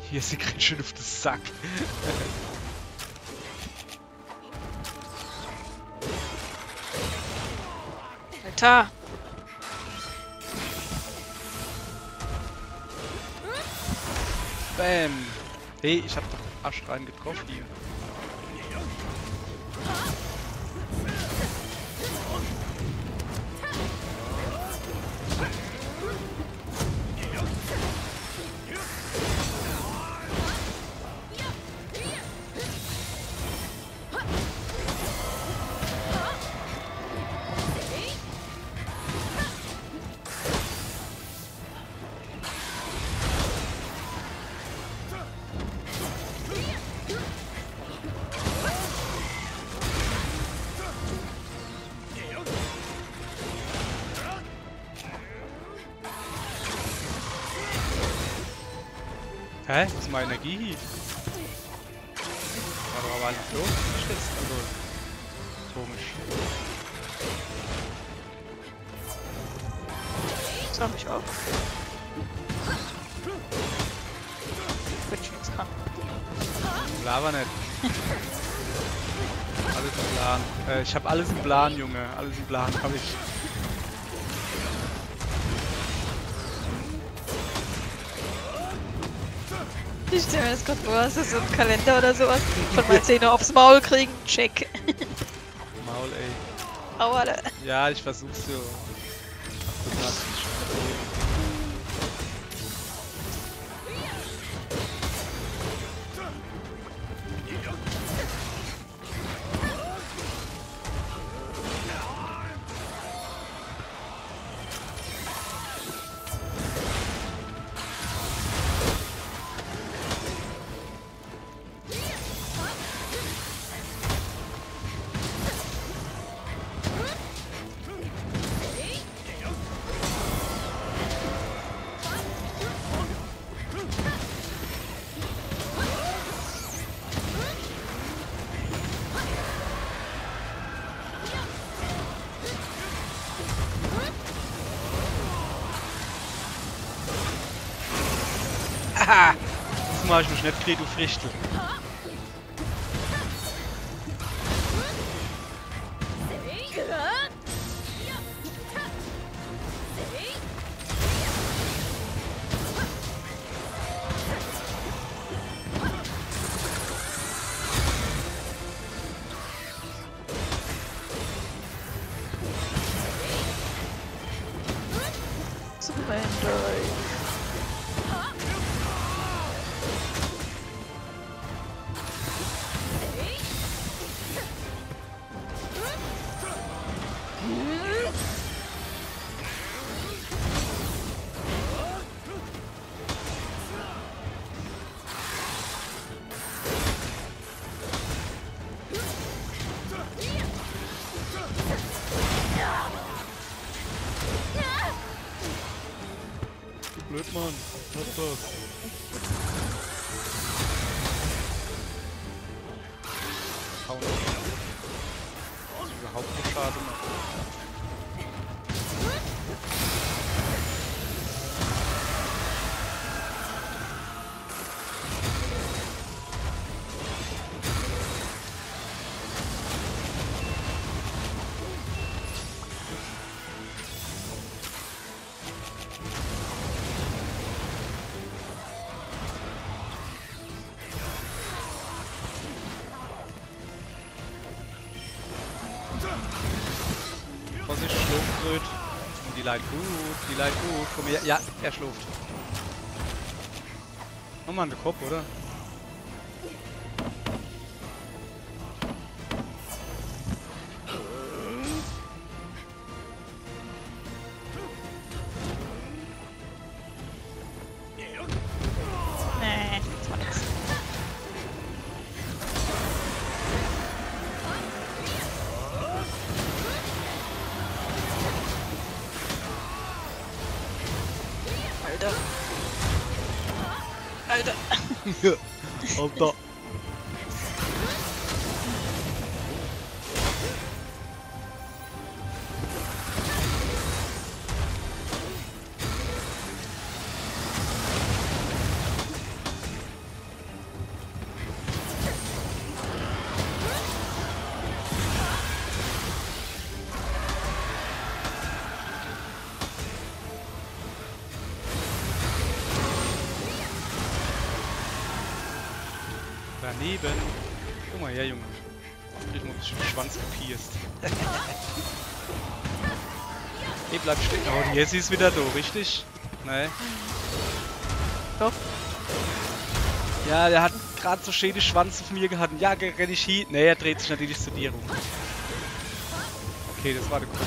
Hier, sie kriegt schon auf den Sack. Alter! Bam! Hey, ich hab doch Arsch rein getroffen hier. Hä? Was ist meine Energie? War doch aber alles los. Ich jetzt also komisch. Das hab ich auch. Bin ich jetzt krank. Lava nicht. Alles im Plan. Ich hab alles im Plan, Junge. Alles im Plan hab ich. Ich stell mir das gerade vor, das ist so ein Kalender oder sowas. Von meinen Zähne aufs Maul kriegen. Check. Maul, ey. Au, alle. Ja, ich versuch's so. Haha! Das mach ich mich nicht krieg, du Frichtel. Blöd, Mann. Was ist das? Hau nicht. Überhaupt nicht schade macht. Vorsicht, Schlurfbröt. Die leid gut, die leid gut. Komm her. Ja, er schluft. Oh Mann, der Kopf, oder? Nee, das war nix. Alter. Alter. Ja, Alter. Daneben. Guck mal her, Junge. Ich muss den Schwanz gepierst. Hey, bleib stehen. Oh, die Jessie ist wieder da, richtig? Nee. Doch. Ja, der hat gerade so schön den Schwanz auf mir gehabt. Ja, renn ich hin. Nee, er dreht sich natürlich zu dir rum. Okay, das war der Grund.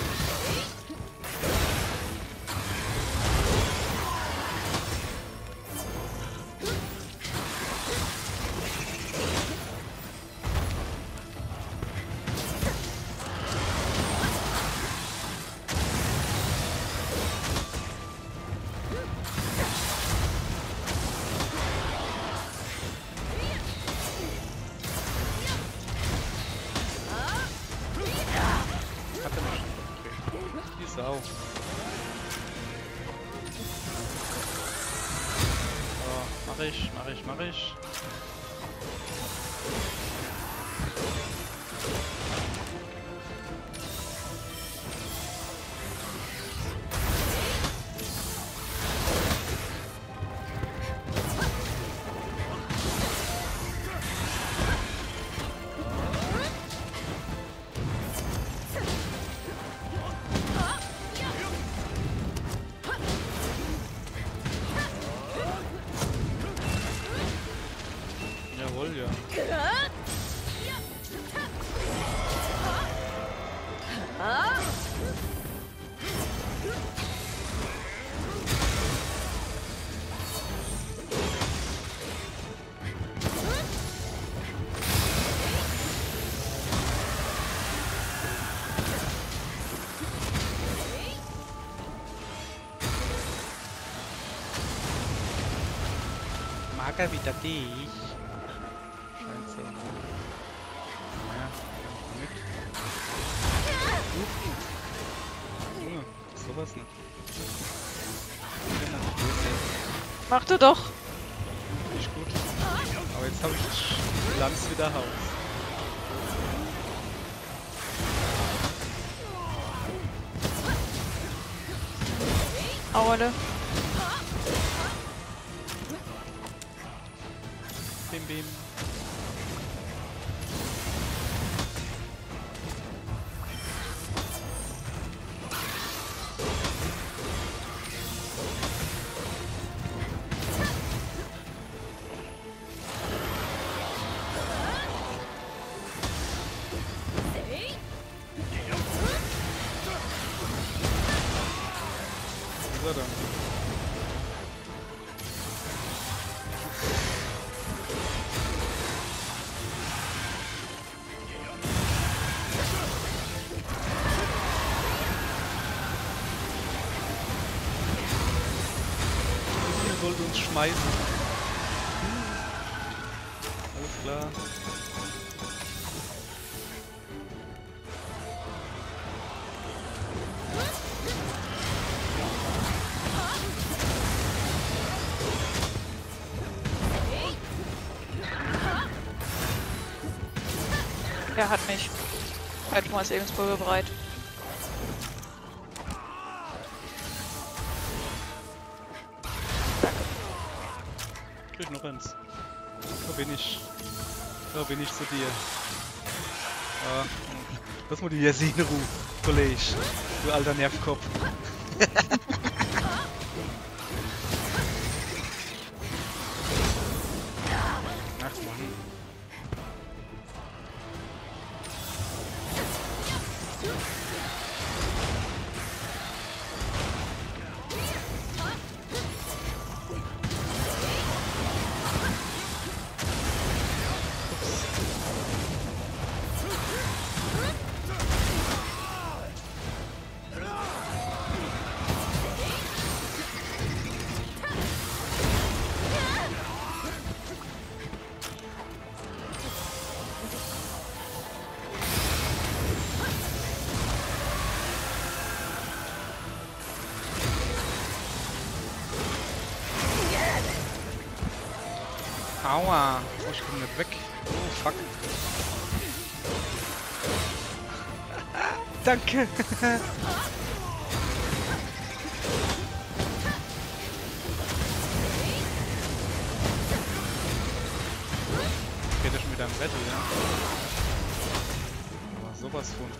Hat er mich schon. Okay. Die Sau. So, mach ich. Jawohl, ja. Mag er wieder dich? Scheint so. Naja, komm mit. Junge, sowas nicht. Mach du doch. Nicht gut. Aber jetzt habe ich die Lanz wieder raus. Auerle. Bim bim. schmeißen. Alles klar. Er hat mich. Halt mal das Lebensprobe bereit. Krieg noch eins. Da bin ich. Da bin ich zu dir. Ah, lass mal die hier sehen, Kollege. Du alter Nervkopf. Ach Mann. Aua! Oh, ich komm nicht weg. Oh, fuck. Danke! Geht er schon wieder im Battle, ja? Aber sowas von.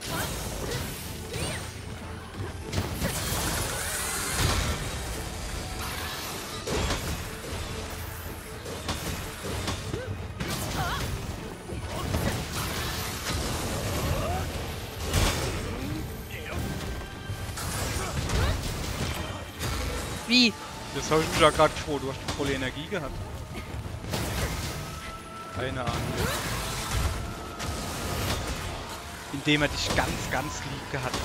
Wie? Das habe ich mich ja gerade gefroren. Du hast volle Energie gehabt. Keine Ahnung. Indem er dich ganz, ganz lieb gehabt hat.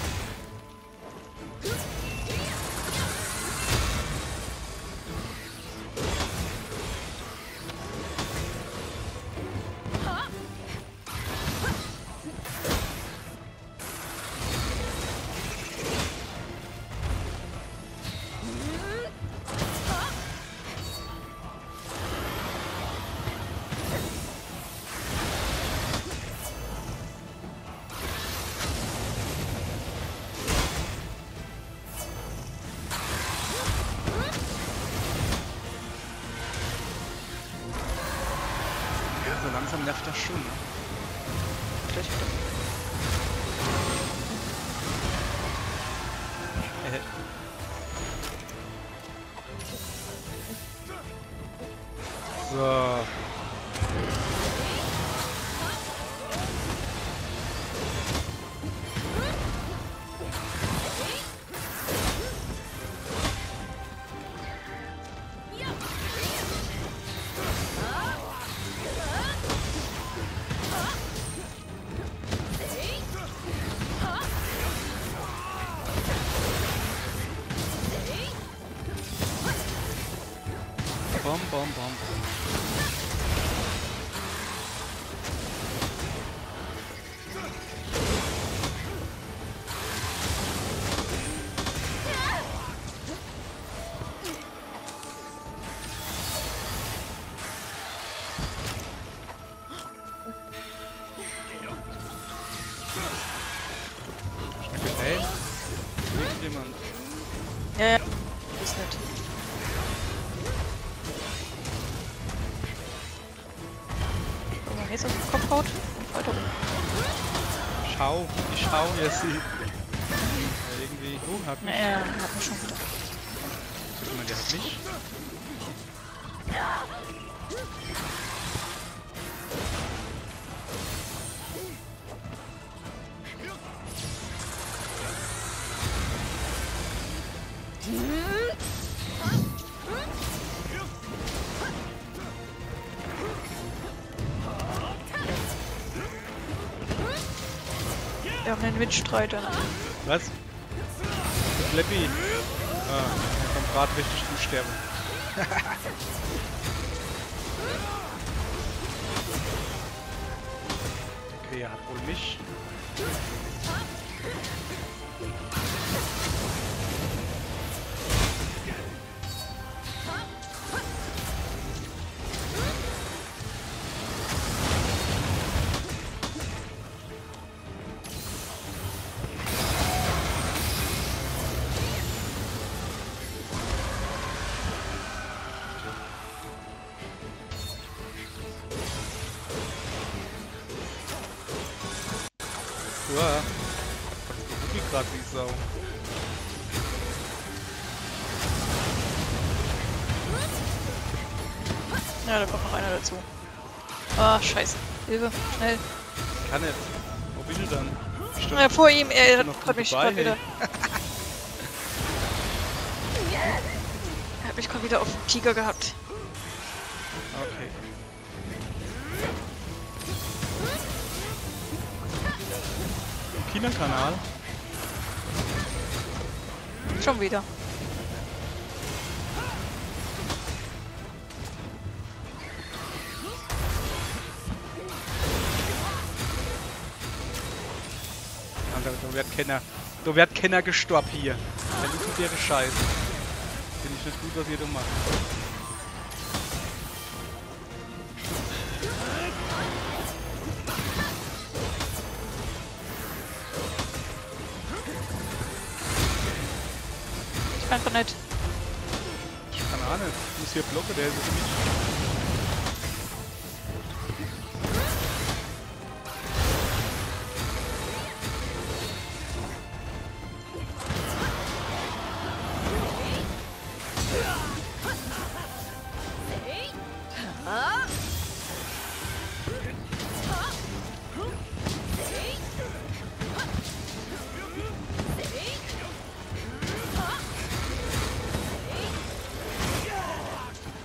So langsam nervt das schon. Ne? So. Bom, bom, bom. Hey, irgendjemand. Ja, ist nett. Wenn man jetzt auf den Kopf haut und weiter. Schau, ich schau jetzt sie. Irgendwie. Oh, hat mich. Ja, hat mich schon wieder. Ich meine, der hat mich. Wir haben einen Mitstreiter. Was? Flappy. Ah, er kommt gerade richtig zum Sterben. Okay, er hat wohl mich. Uah. Das ist gerade wie Sau. Ja, da kommt noch einer dazu. Ah, scheiße. Hilfe, schnell. Kann nicht. Wo bist du dann? Ja, vor ihm, er noch hat mich dabei, gerade hey. wieder. Er hat mich gerade wieder auf den Tiger gehabt. Okay. Kinderkanal. Schon wieder. Alter, da wird keiner gestorben hier. Wenn du zu dir Scheiße. Finde ich nicht gut, was ihr da macht. Ich kann einfach nicht. Keine Ahnung. Ich muss hier blocken, der ist es nicht.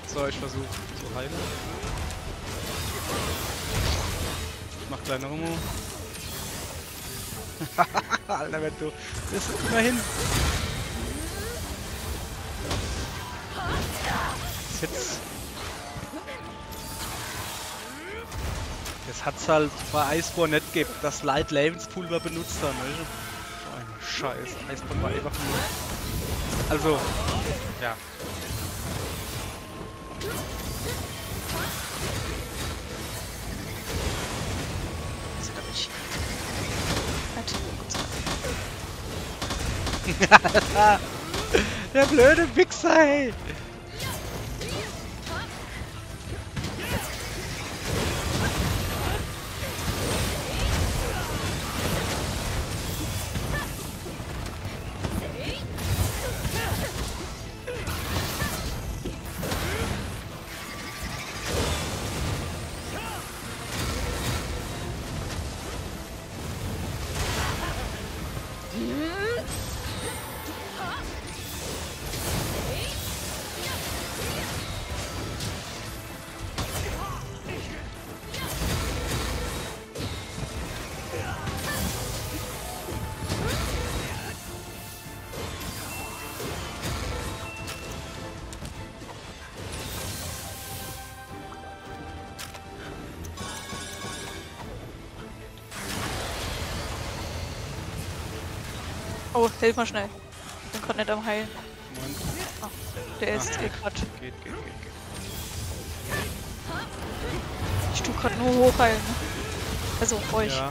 So, ich versuche zu heilen. Ich mach kleine Homo. Alter, wenn du. Das ist immerhin. Das jetzt. Das hat's halt bei Iceborne nicht gegeben, dass Light Lebenspulver benutzt haben, weißt du? So ein Scheiß. Iceborne war einfach nur. Also, ja. Das hat er mich. Der blöde Wichser, ey! Oh, hilf mal schnell. Ich bin gerade nicht am Heilen. Moment. Ah, der ist eh grad. Geht. Ich tue gerade nur hochheilen. Ne? Also euch. Ja.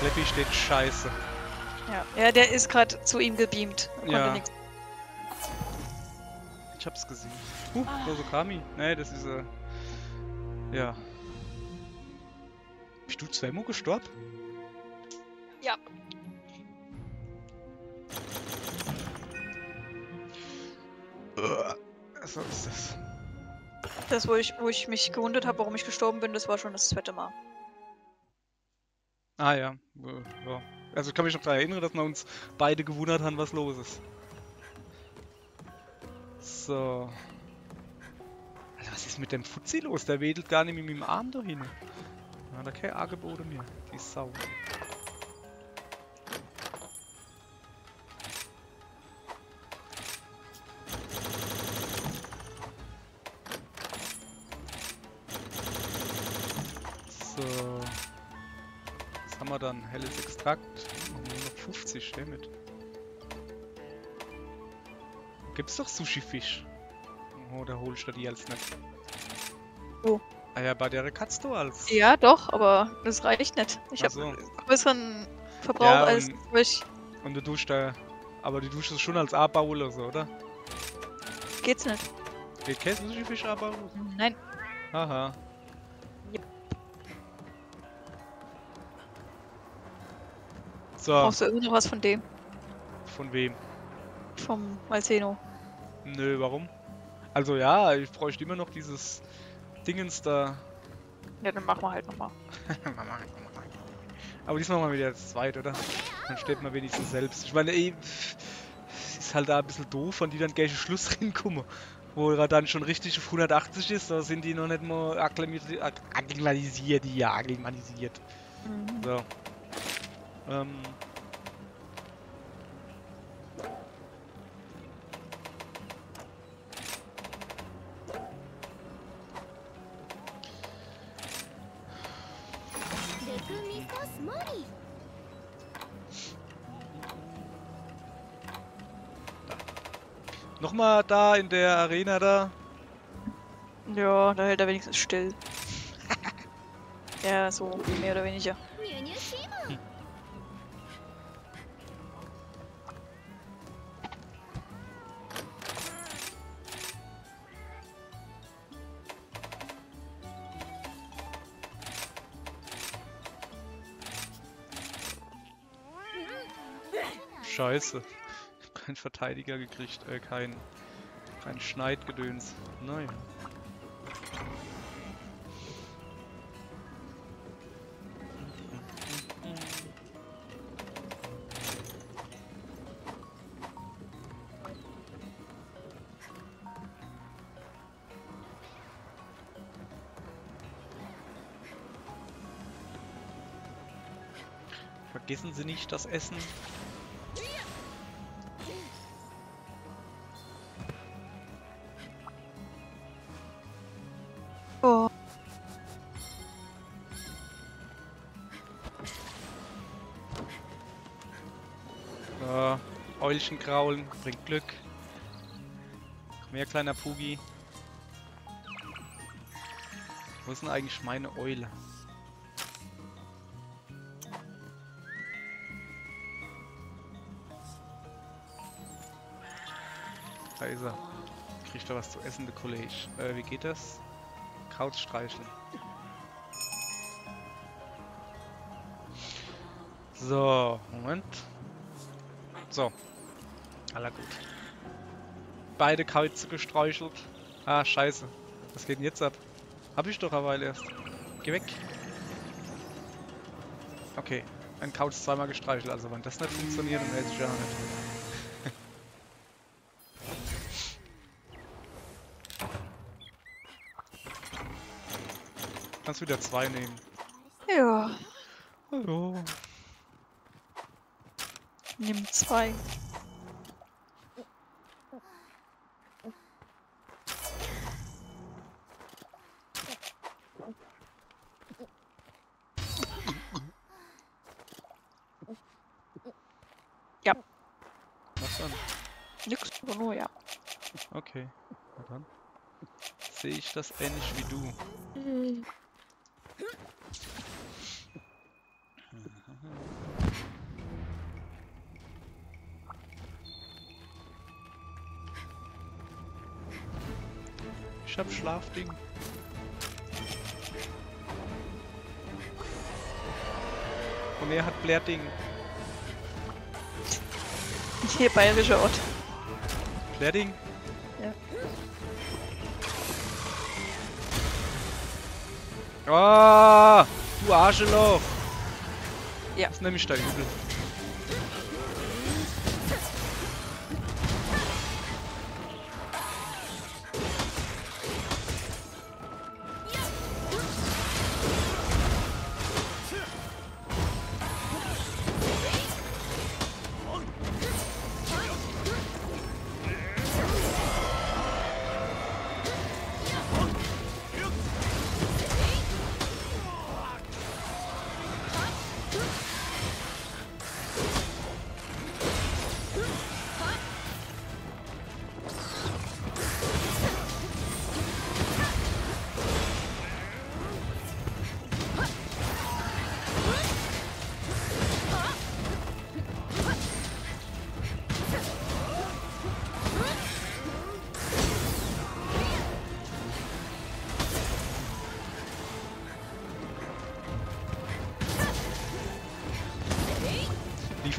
Flappy steht scheiße. Ja, der ist gerade zu ihm gebeamt. Konnte Ja. nichts. Ich hab's gesehen. Nosokami? Nee, das ist ja. Bist du zweimal gestorben? Ja. So ist das. Das, wo ich mich gewundert habe, warum ich gestorben bin, das war schon das zweite Mal. Ah ja. Ja. Also ich kann mich noch daran erinnern, dass wir uns beide gewundert haben, was los ist. So. Alter, was ist mit dem Fuzzi los? Der wedelt gar nicht mit dem Arm dahin. Ja, da kein Angebote mehr. Die Sau. So. Was haben wir dann? Helles Extrakt. Machen wir nur noch 50 damit. Gibt's doch Sushi-Fisch. Oder holst du die als nicht? Wo? Ah ja, bei der Katz du als. Ja, doch, aber das reicht nicht. Ich Ach habe so. einen größeren Verbrauch Ja, als euch. Und du duschst da. Aber du duschst es schon als A-Bau oder so, oder? Geht's nicht. Geht kein Sushi-Fisch A-Bau? Nein. Haha. Yep. So, Brauchst du immer noch was von dem? von wem? Vom Malzeno. Nö, warum? Also ja, ich bräuchte immer noch dieses Dingens da. Ja, dann machen wir halt nochmal. Aber diesmal mal wieder das zweit, oder? Dann steht man wenigstens selbst. Ich meine, ey, ist halt da ein bisschen doof, wenn die dann gleich Schluss hinkommen. Wo er dann schon richtig auf 180 ist, da sind die noch nicht mal akklimatisiert. Ja, akklimatisiert. Mhm. So. Nochmal da in der Arena da. Ja, da hält er wenigstens still. Ja, so mehr oder weniger. Scheiße. Kein Verteidiger gekriegt, kein Schneidgedöns. Nein. Vergessen Sie nicht das Essen. Oh. Eulchen kraulen, bringt Glück. Noch mehr kleiner Pugi. Wo ist denn eigentlich meine Eule? Da ist er. Kriegt er was zu essen, der Kollege. Wie geht das? Couch streicheln. So, Moment. So. Aller gut. Beide Kauze gestreichelt. Ah, scheiße. Was geht denn jetzt ab? Hab ich doch eine Weile erst. Geh weg. Okay. Ein Couch zweimal gestreichelt. Also wenn das nicht funktioniert, dann weiß ich ja nicht. Kannst wieder zwei nehmen. Ja, Hallo. nimm 2. Ja, Was dann? nix, aber nur ja. Okay. Na dann. Sehe ich das ähnlich wie du. Ich hab Schlafding. Und er hat Blärding. Hier bayerischer Ort. Blärding? Ja. Ah, du Arschloch! Ja. Das nehme ich da übel.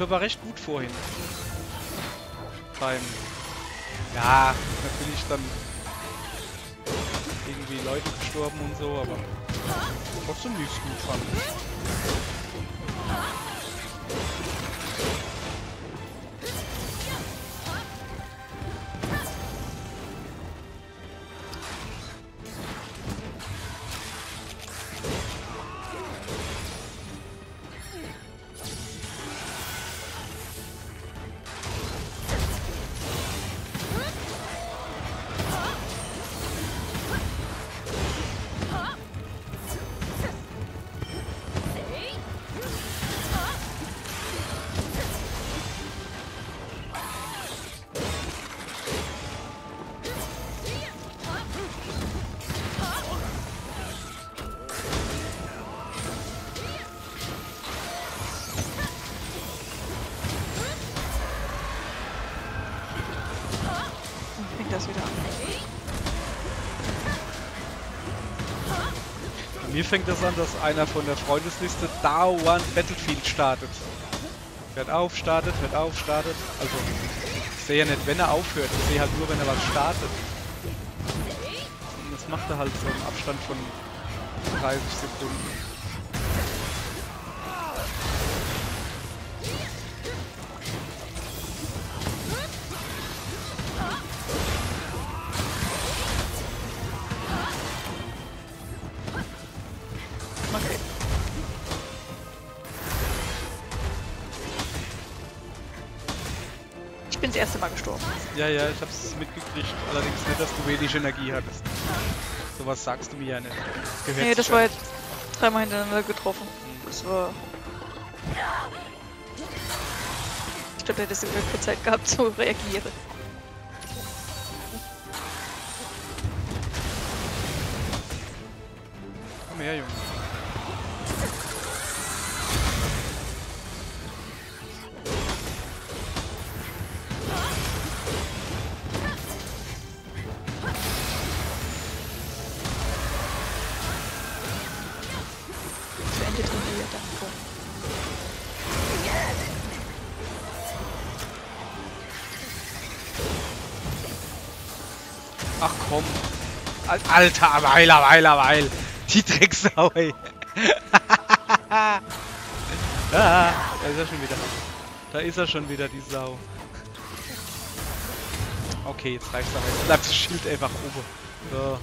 Hilfe war recht gut vorhin. Ja, natürlich dann irgendwie Leute gestorben und so, aber trotzdem lief es gut, fand ich. Das wieder an. Bei mir fängt das an, dass einer von der Freundesliste dauernd Battlefield startet. Hört auf, startet. Also, ich sehe ja nicht, wenn er aufhört. Ich sehe halt nur, wenn er was startet. Und das macht er halt so im Abstand von 30 Sekunden. Okay. Ich bin das erste Mal gestorben. Ja, ich hab's mitgekriegt. Allerdings nicht, dass du wenig Energie hattest. Sowas sagst du mir ja nicht. Das gehört Nee, das sich war ja. jetzt 3-mal hintereinander getroffen. Das war... Ich glaube, da hättest du keine Zeit gehabt zu reagieren. Komm her, Junge. Zu Ende trainiert dann. Ach komm. Alter, Weil. Die Drecksau, ey. Da ist er schon wieder. Da ist er schon wieder, die Sau. Okay, jetzt reicht's aber. Jetzt bleibt das Schild einfach oben. So.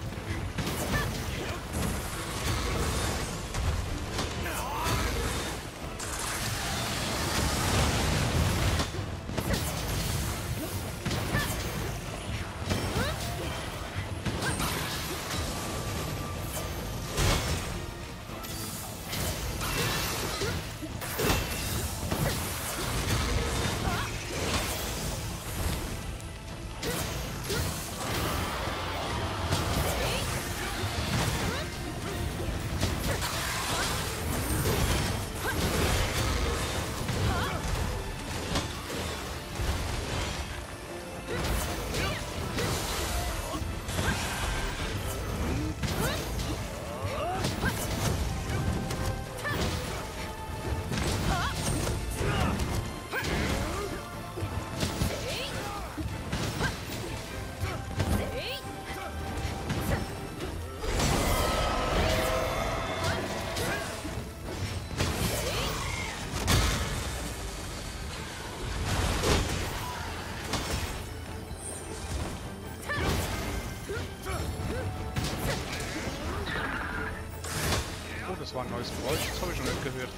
Oh, das war ein neues Geräusch. Das habe ich schon nicht gehört.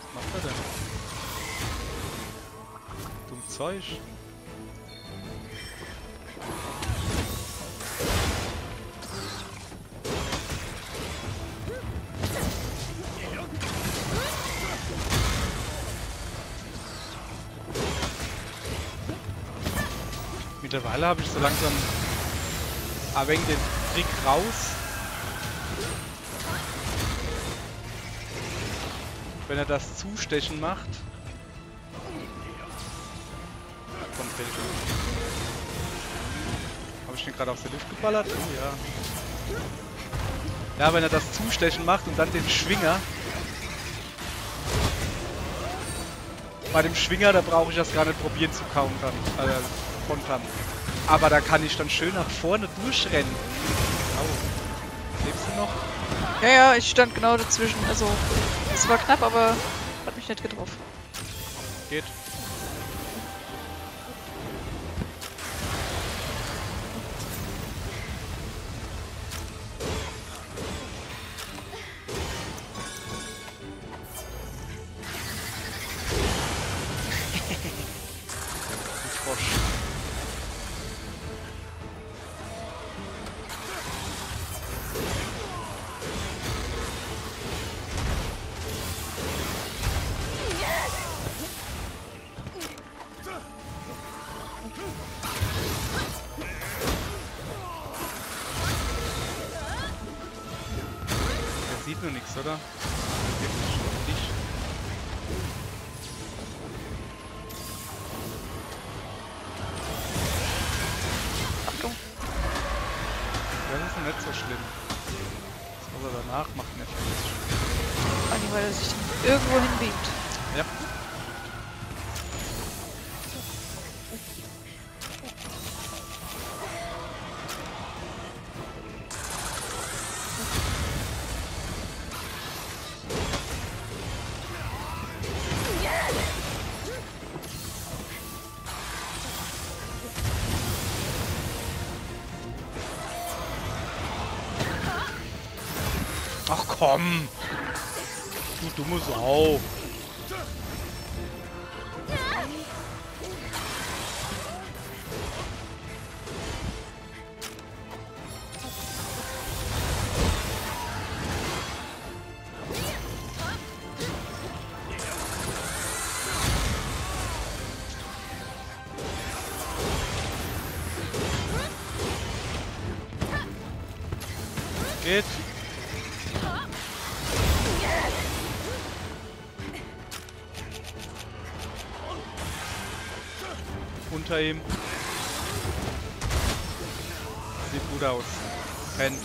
Was macht er denn? Dumm Zeug. Mittlerweile habe ich so langsam ein wenig den Trick raus, Wenn er das Zustechen macht. Komm, fertig. Habe ich den gerade aus der Luft geballert? Oh ja. Ja, wenn er das Zustechen macht und dann den Schwinger. Bei dem Schwinger, da brauche ich das gar nicht probieren zu countern. Kontern. Aber da kann ich dann schön nach vorne durchrennen. Au. Lebst du noch? Ja, ja, ich stand genau dazwischen. Also, es war knapp, aber hat mich nicht getroffen. Geht. Sieht nur nichts, oder? Wirklich. Achtung. Das ist nicht so schlimm. Das, was er danach macht, nicht. Vor allem, weil er sich dann irgendwo hinbiegt. Ja. Ach komm! Du dumme Sau! Geht! Unter ihm. Sieht gut aus. Rennt.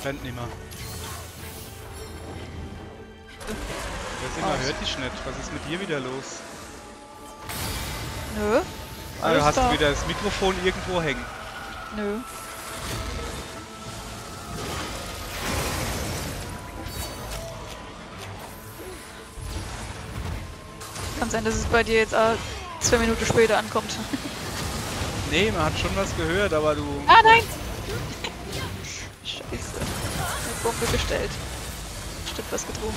Rennt nimmer. Wer hört dich nicht. Was ist mit dir wieder los? Nö. Also hast du wieder das Mikrofon irgendwo hängen? Nö. Kann sein, dass es bei dir jetzt 2 Minuten später ankommt. Nee, man hat schon was gehört, aber du... Ah, nein! Scheiße. Eine Bombe gestellt. Stimmt, was getrunken.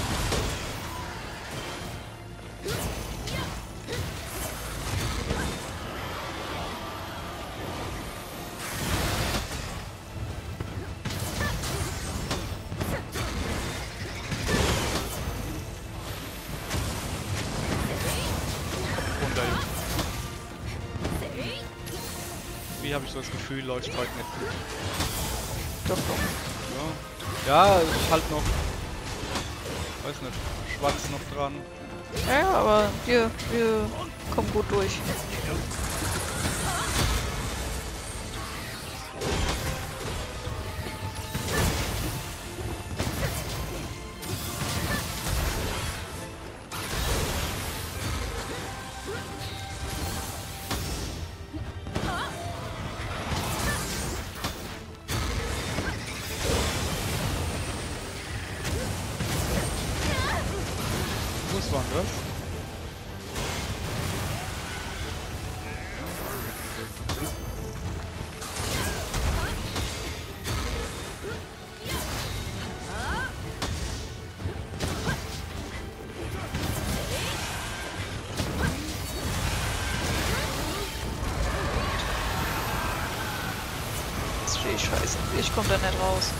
Wie habe ich so das Gefühl, läuft heute nicht gut. Doch, doch. Ja, ist halt noch, weiß nicht, schwarz noch dran. Ja, ja, aber wir kommen gut durch. Was war das? Das stehe ich scheiße. Ich komme da nicht raus.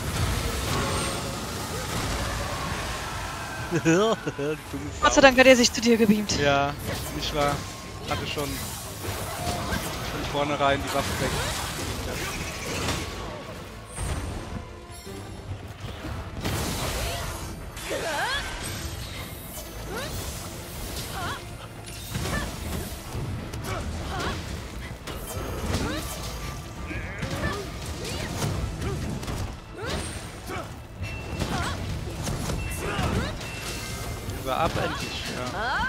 Gott sei Dank hat er sich zu dir gebeamt. Ja, nicht wahr. Hatte schon von vornherein die Waffe weg. sogar ab, endlich. Ja.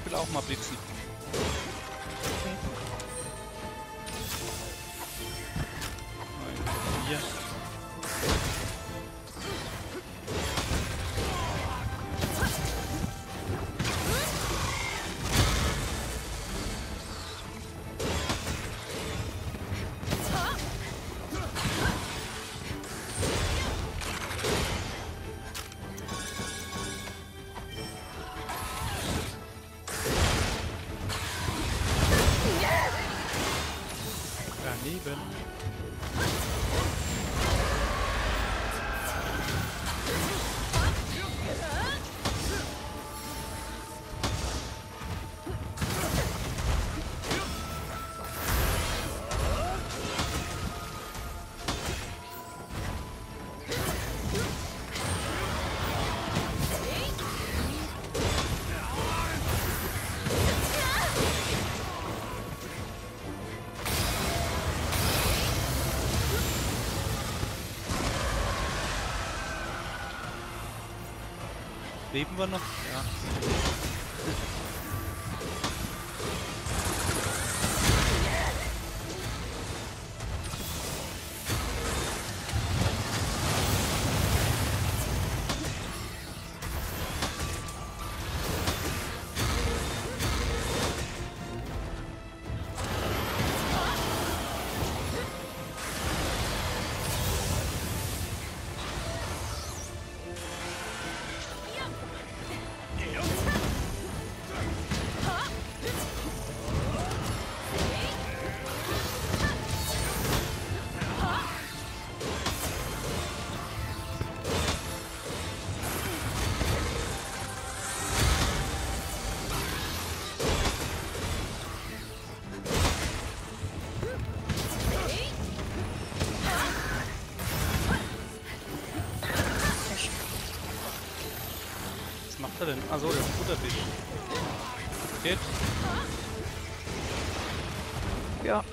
Ich will auch mal blitzen. Hier. Daneben. Leben wir noch? Ja. Was macht er denn? Achso, der Futterfisch. Geht. Ja.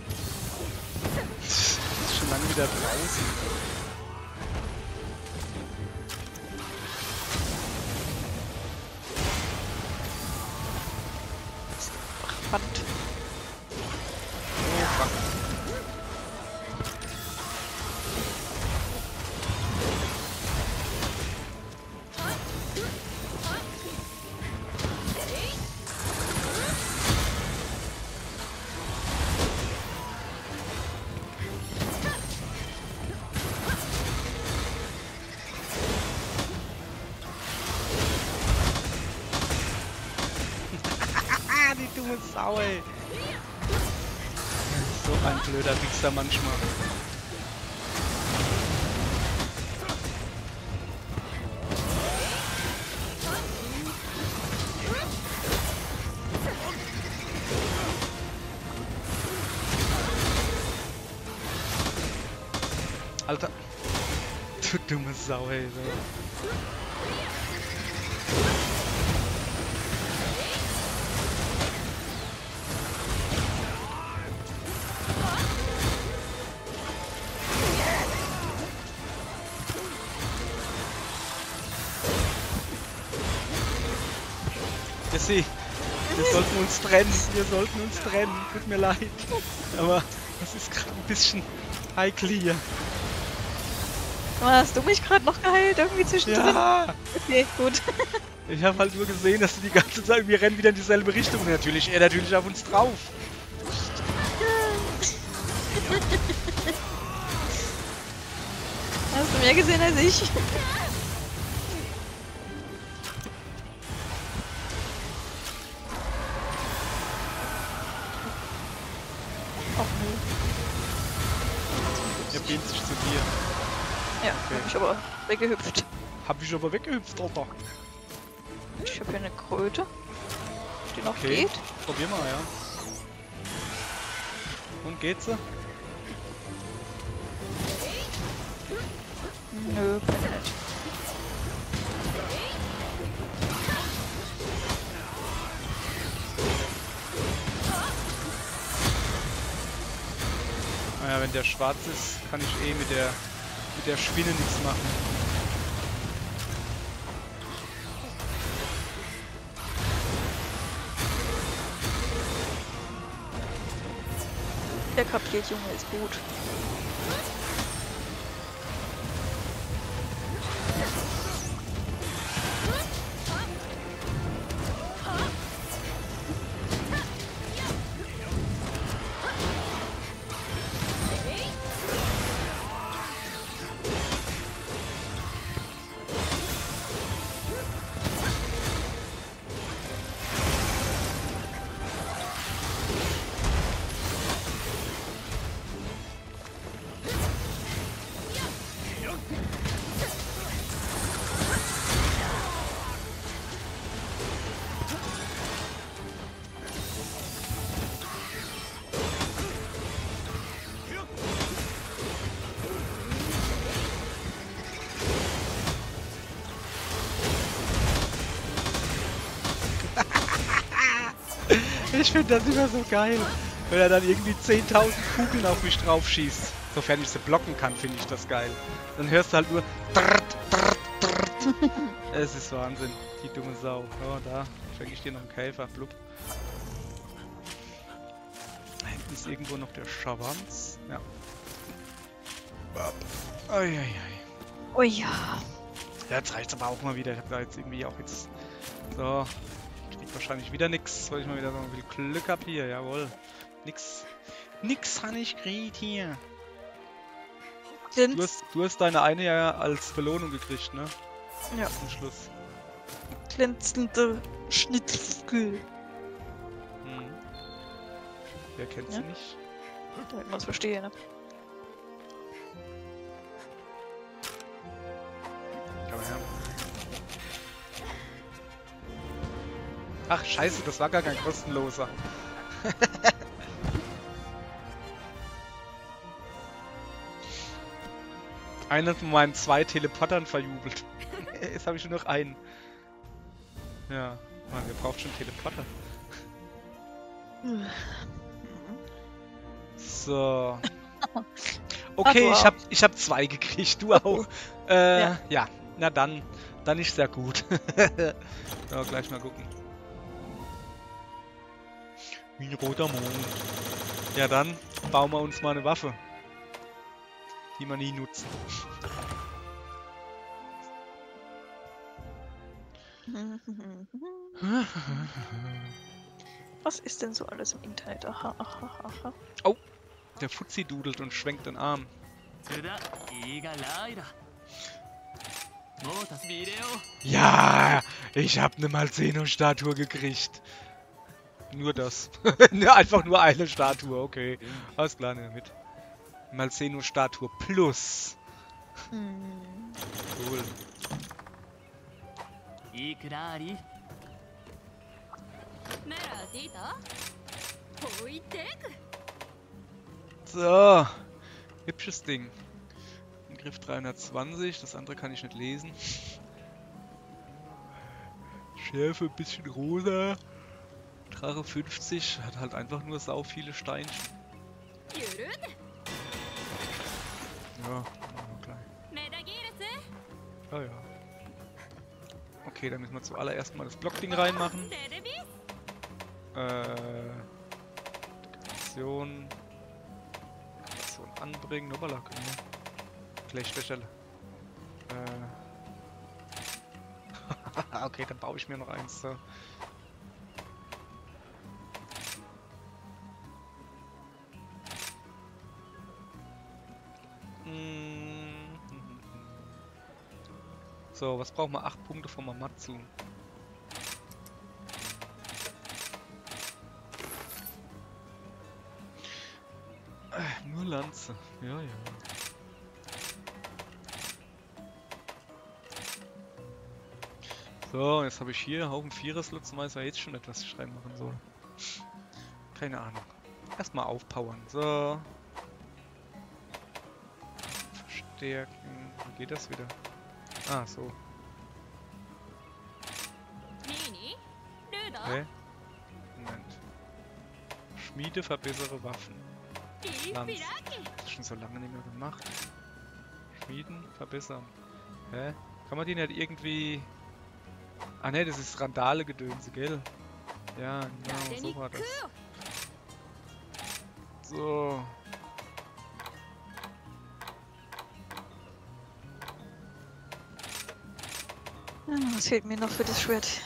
Ist schon lange wieder draußen. Ach, verdammt. Oh, fuck. Die dumme Sau, ey. So ein blöder Wichser manchmal. Alter. Du dumme Sau, ey. So. Jesse, wir sollten uns trennen. Wir sollten uns trennen. Tut mir leid. Aber das ist gerade ein bisschen heikel hier. Hast du mich gerade noch geheilt? Irgendwie zwischendrin? Ja! Okay, gut. Ich habe halt nur gesehen, dass du die ganze Zeit, wir rennen wieder in dieselbe Richtung. Und natürlich, er natürlich auf uns drauf. Hast du mehr gesehen als ich? Ach nö. Er behnt sich zu dir. Ja, Okay. hab ich aber weggehüpft. Hab ich aber weggehüpft, Alter. Ich habe hier eine Kröte, die noch Okay, geht. probier mal, ja. Und geht's? wenn der schwarz ist, kann ich eh mit der Spinne nichts machen. Der kapiert, Junge, ist gut. Ich finde das immer so geil, wenn er dann irgendwie 10.000 Kugeln auf mich drauf schießt. Sofern ich sie blocken kann, finde ich das geil. Dann hörst du halt nur drrrt, drrrt, drrrt. Es ist Wahnsinn, die dumme Sau. Oh, da schenke ich dir noch einen Käfer, blub. Da hinten ist irgendwo noch der Schwanz. Ja. Eieiei. Oh ja. Ja, jetzt reicht's aber auch mal wieder. Ich habe da jetzt irgendwie auch jetzt... So. Wahrscheinlich wieder nix, weil ich mal wieder so viel Glück hab hier, jawohl. Nix han ich gekriegt hier. Du hast deine eine ja als Belohnung gekriegt, ne? Ja. Zum Schluss. Glänzende Schnitzel. Hm. Wer kennt sie nicht? Damit man es verstehe, ne? Komm her. Ach, scheiße, das war gar kein kostenloser. Einer von meinen 2 Teleportern verjubelt. Jetzt habe ich nur noch einen. Ja, Mann, wir brauchen schon Teleporter. So. Okay, ich hab 2 gekriegt, du auch. Ja, na dann ist sehr gut. So, gleich mal gucken. Wie ein roter Mond. Ja, dann bauen wir uns mal eine Waffe, die wir nie nutzen. Was ist denn so alles im Internet? Aha, aha, aha. Oh, der Fuzzi dudelt und schwenkt den Arm. Ja, ich hab eine Malzeno-Statue gekriegt. Nur das. Einfach nur eine Statue, okay. Alles klar, ne, mit. Malzeno-Statue plus. Cool. So. Hübsches Ding. Griff 320, das andere kann ich nicht lesen. Schärfe ein bisschen rosa. Drache 50, hat halt einfach nur sau viele Steinchen. Ja, gleich. Oh ja. Okay, dann müssen wir zuallererst mal das Blockding reinmachen. Dekoration anbringen. Hoppala, können wir gleich Stelle. Okay, dann baue ich mir noch eins. So. So, was brauchen wir? 8 Punkte von Mamatsu. Nur Lanze. Ja, ja. So, jetzt habe ich hier einen Haufen Vierer-Slots und weiß ja jetzt schon nicht, was ich reinmachen soll. Keine Ahnung. Erstmal aufpowern. So. Verstärken. Wie geht das wieder? Ah, so. Hä? Moment. Schmiede verbessere Waffen. Lanz. Das ist schon so lange nicht mehr gemacht. Schmieden, verbessern. Hä? Kann man die nicht irgendwie... Ah ne, das ist Randale-Gedönse, gell? Ja, genau, so war das. So. Was fehlt mir noch für das Schwert?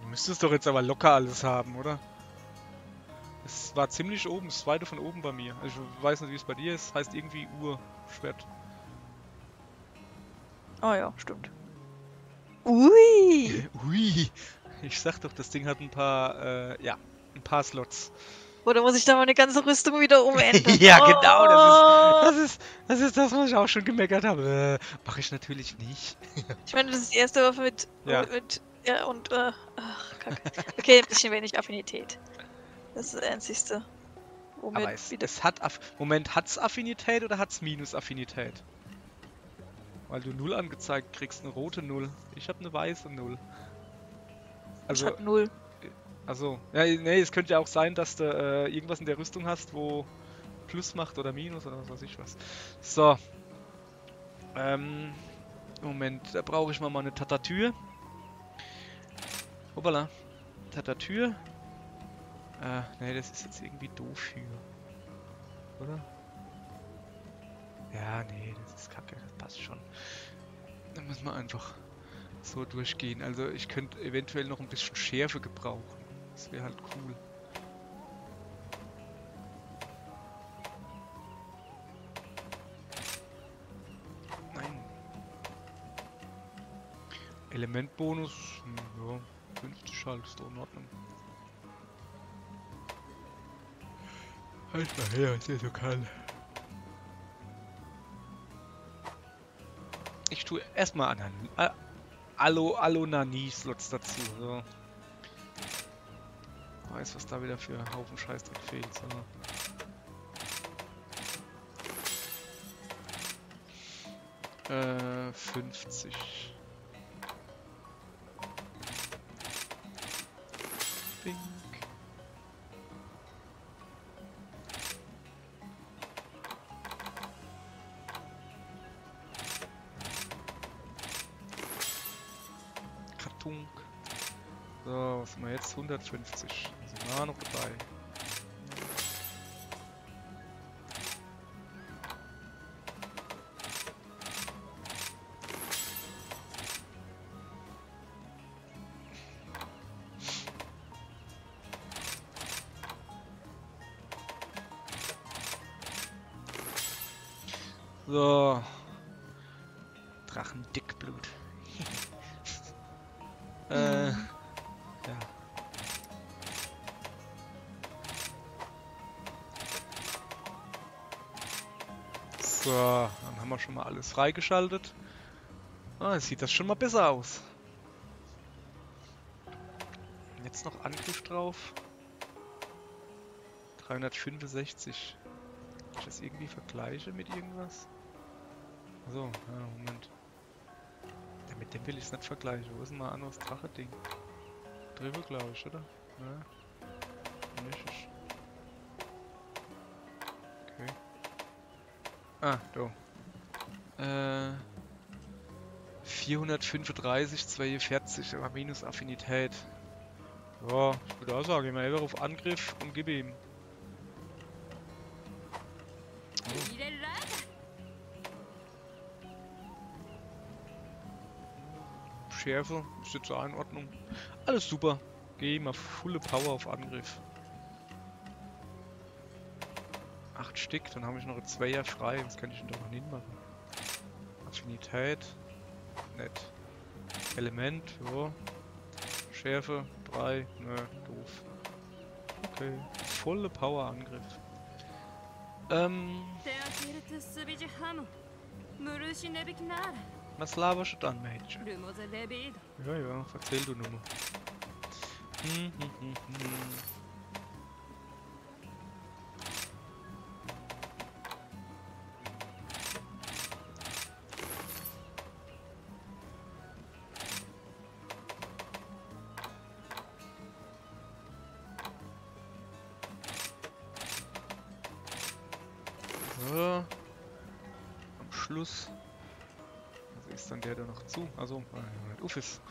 Du müsstest doch jetzt aber locker alles haben, oder? Es war ziemlich oben, das zweite von oben bei mir. Also ich weiß nicht, wie es bei dir ist. Heißt irgendwie Urschwert. Oh ja, stimmt. Ui! Ui! Ich sag doch, das Ding hat ein paar, ja, ein paar Slots. Oder muss ich da meine ganze Rüstung wieder umändern? Ja, genau, Oh! das ist das, was ich auch schon gemeckert habe. Mache ich natürlich nicht. Ich meine, das ist die erste Waffe Ja. ja, und, ach, kacke. Okay, ein bisschen wenig Affinität. Das ist das Einzigste. Womit Aber es hat, Moment, hat's Affinität oder hat's Minus-Affinität? Weil du 0 angezeigt kriegst, eine rote 0. Ich habe eine weiße 0. Also, ich hab 0. Also, ja, nee, es könnte ja auch sein, dass du irgendwas in der Rüstung hast, wo Plus macht oder Minus oder was weiß ich was. So. Moment, da brauche ich mal eine Tatatür. Hoppala. Tatatür. Nee, das ist jetzt irgendwie doof hier. Oder? Ja, nee, das ist kacke, das passt schon. Dann müssen wir einfach so durchgehen. Also ich könnte eventuell noch ein bisschen Schärfe gebrauchen. Das wäre halt cool. Nein. Elementbonus, ja, 50 halt, ist doch in Ordnung. Halt mal her, ist ja so kalt. Ich tue erstmal Alonani-Slots dazu. So. Weiß, was da wieder für Haufen Scheißdreck fehlt. So. Äh, 50. Bink. Kartunk. So, was haben wir jetzt? 150. Sind wir noch dabei. So. Drachendickblut. Ja. So, dann haben wir schon mal alles freigeschaltet. Ah, jetzt sieht das schon mal besser aus. Jetzt noch Angriff drauf. 365. Kann ich das irgendwie vergleiche mit irgendwas? So, ja, Moment. Ja, mit dem will ich es nicht vergleichen. Wo ist denn mal ein anderes Drache-Ding? Drüber, glaube ich, oder? Ja. Nicht. Okay. Ah, da. 435, 42, aber minus Affinität. Ja, ich würde auch sagen, gehen wir einfach auf Angriff und gib ihm. Schärfe, ist jetzt auch in Ordnung. Alles super. Geh mal volle Power auf Angriff. 8 Stück, dann habe ich noch ein Zweier frei. Was kann ich denn da noch hinmachen? Affinität. Nett. Element, ja. Schärfe, 3. Nö, doof. Okay. Volle Power Angriff. Was laberst du dann, Mädchen? Ja, ja, erzähl du nur mal. Abschluss. Also ist dann der da noch zu? Also, nicht auf ist.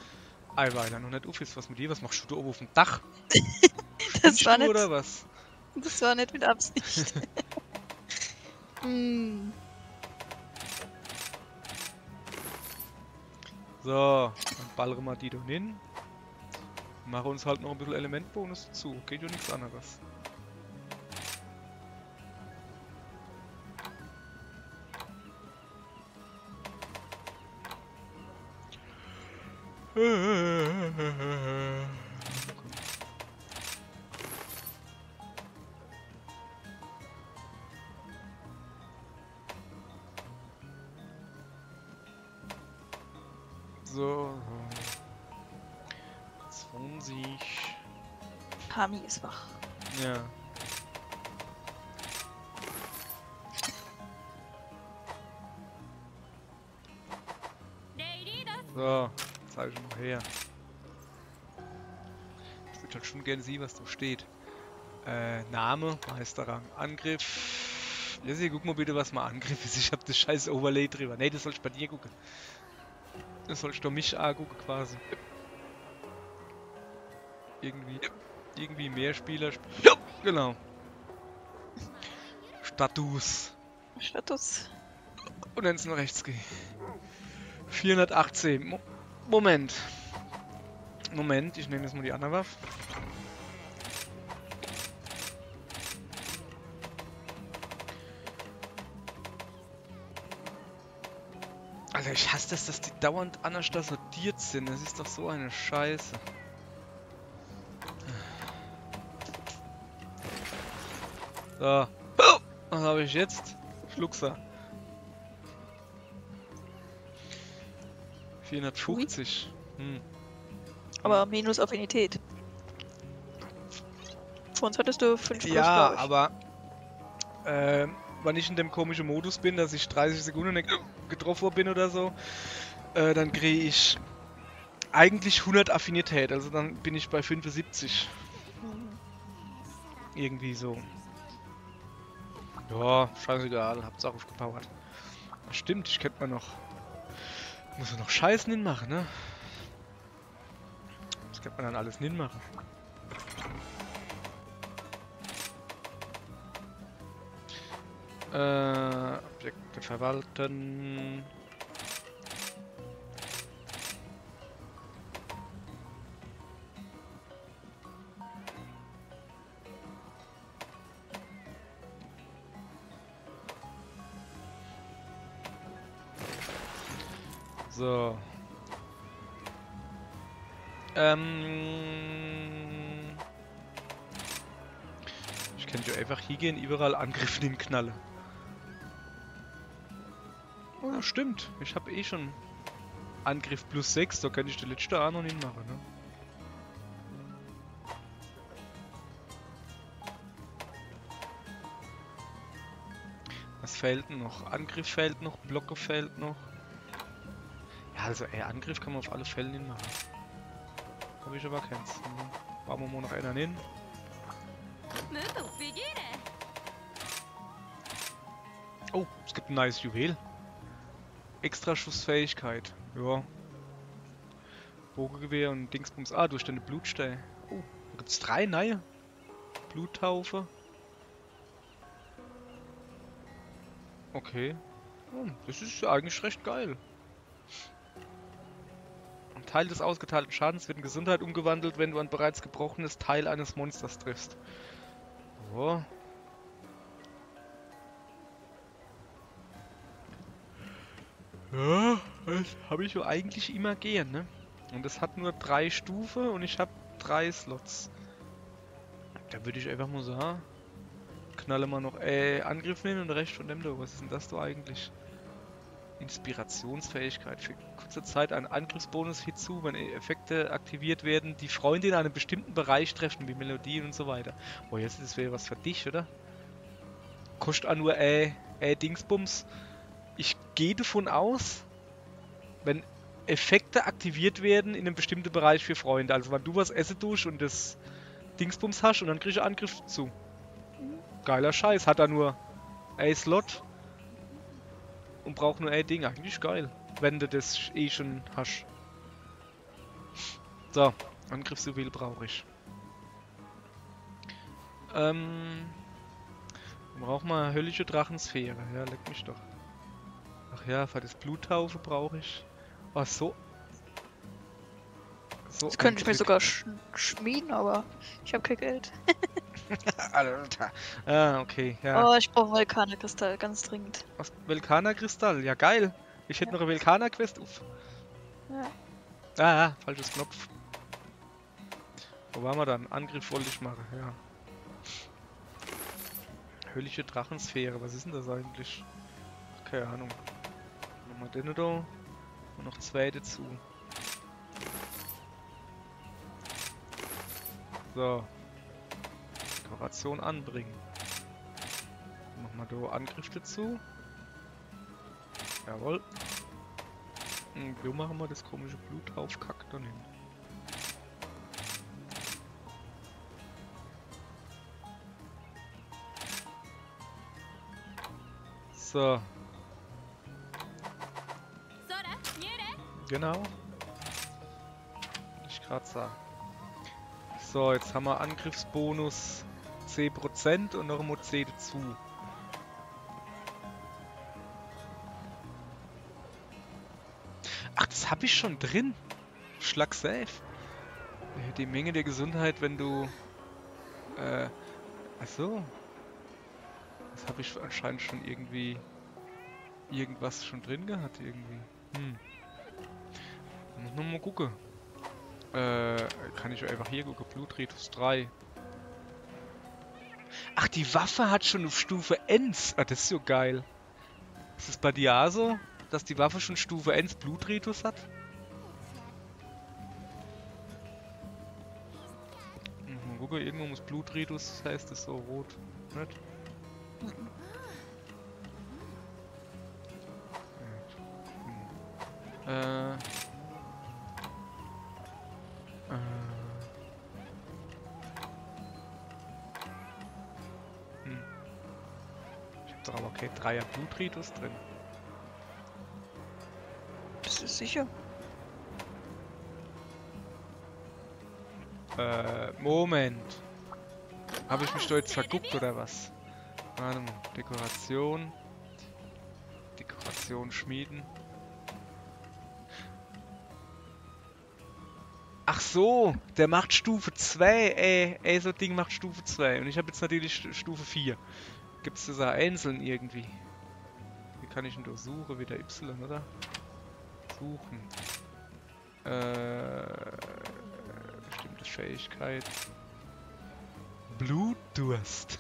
Eiweiler, noch nicht auf ist. Was mit dir? Was machst du da oben auf dem Dach? Das war Du nicht, oder was? das war nicht mit Absicht. Hm. So, dann ballern wir die da hin. Machen uns halt noch ein bisschen Elementbonus dazu. Geht ja nichts anderes. So. 20. Hami ist wach. Ja. So, zeige ich mal her. Ich würde halt schon gerne sehen, was da steht. Name, Meisterrang, Angriff. Jessie, guck mal bitte, was mal Angriff ist. Ich hab das scheiß Overlay drüber. Nee, das soll ich bei dir gucken. Das soll ich doch mich angucken quasi. Irgendwie mehr Spieler. Genau. Status. Status. Und dann ist noch rechts gehen. 418. Moment, ich nehme jetzt mal die andere Waffe. Alter, ich hasse das, dass die dauernd anders da sortiert sind. Das ist doch so eine Scheiße. So. Was habe ich jetzt? Schluckser. 450. Aber minus Affinität. Vor uns hattest du 5 plus, Ja, glaub ich. aber wenn ich in dem komischen Modus bin, dass ich 30 Sekunden nicht getroffen bin oder so, dann kriege ich eigentlich 100 Affinität. Also dann bin ich bei 75. Irgendwie so. Ja, scheißegal, Hauptsache aufgepowert. Stimmt, ich könnte mal noch. Muss ja noch Scheißen hinmachen, ne? Das könnte man dann alles hinmachen. Objekte verwalten. So. Ich könnte ja einfach hier gehen, überall Angriffen in Knalle. Oh, ja, stimmt. Ich habe eh schon Angriff plus 6, da könnte ich die letzte auch noch nicht machen, ne? Was fehlt noch? Angriff fehlt noch, Blocke fehlt noch. Ja, also Angriff kann man auf alle Fälle nicht machen. Habe ich aber keins. Bauen wir mal noch einen hin. Oh, es gibt ein neues Juwel. Extra Schussfähigkeit. Ja. Bogengewehr und Dingsbums. Ah, durch deine Blutstein. Oh, da gibt es 3 neue. Bluttaufe. Okay. Oh, das ist ja eigentlich recht geil. Ein Teil des ausgeteilten Schadens wird in Gesundheit umgewandelt, wenn du ein bereits gebrochenes Teil eines Monsters triffst. So. Ja, das habe ich ja eigentlich immer gern, ne? Und es hat nur 3 Stufen und ich habe 3 Slots. Da würde ich einfach mal sagen, knalle mal noch Angriff nehmen und Recht von dem da. Was ist denn das da eigentlich? Inspirationsfähigkeit. Für kurze Zeit einen Angriffsbonus hinzu, wenn Effekte aktiviert werden, die Freunde in einem bestimmten Bereich treffen, wie Melodien und so weiter. Oh, jetzt das wäre was für dich, oder? Kostet auch nur Dingsbums. Ich gehe davon aus, wenn Effekte aktiviert werden in einem bestimmten Bereich für Freunde. Also wenn du was essen tust und das Dingsbums hast und dann kriegst du Angriff zu. Geiler Scheiß. Hat er nur Slot. und braucht nur ein Ding. Eigentlich geil, wenn du das eh schon hast. So, Angriffsjuwel brauche ich. Brauchen wir höllische Drachensphäre. Ja, leck mich doch. Ach ja, für das Bluttaufe brauche ich. Ach so. So Das könnte ich mir Glück. sogar schmieden, aber ich habe kein Geld. Alter. Ah, okay, ja. Oh, ich brauche Vulkanerkristall, ganz dringend. Was? Velkaner-Kristall? Ja, geil. Ich hätte noch eine Velkaner-Quest. Uff. Ja. Ah, falsches Knopf. Wo waren wir dann? Angriff wollte ich machen, ja. Höllische Drachensphäre, was ist denn das eigentlich? Keine Ahnung. Nochmal den da. Und noch zwei dazu. So. Dekoration anbringen. Nochmal da Angriff dazu. Jawohl. Und wo machen wir das komische Bluttaufe-Kack dann hin? So. Genau. Ich gerade sah. So, jetzt haben wir Angriffsbonus 10% und noch einmal 10 dazu. Ach, das habe ich schon drin. Schlag safe. Die Menge der Gesundheit, wenn du... Achso. Das habe ich anscheinend schon irgendwie... Irgendwas schon drin gehabt, irgendwie. Muss noch mal gucken. Kann ich einfach hier gucken. Blutritus 3. Ach, die Waffe hat schon auf Stufe 1. Ah, das ist so geil. Ist es bei dir auch so, dass die Waffe schon Stufe 1 Blutritus hat? Mal gucken, irgendwo muss Blutritus, das heißt es so rot. Nicht? Ich hab doch aber kein 3er Blutritus drin. Bist du sicher? Moment. Habe ich mich da jetzt verguckt oder was? Warte mal. Dekoration. Dekoration schmieden. Ach so, der macht Stufe 2. Ey, so ein Ding macht Stufe 2. Und ich habe jetzt natürlich Stufe 4. Gibt es das auch einzeln irgendwie? Wie kann ich denn da suchen? Wieder Y, oder? Suchen. Bestimmte Fähigkeit. Blutdurst.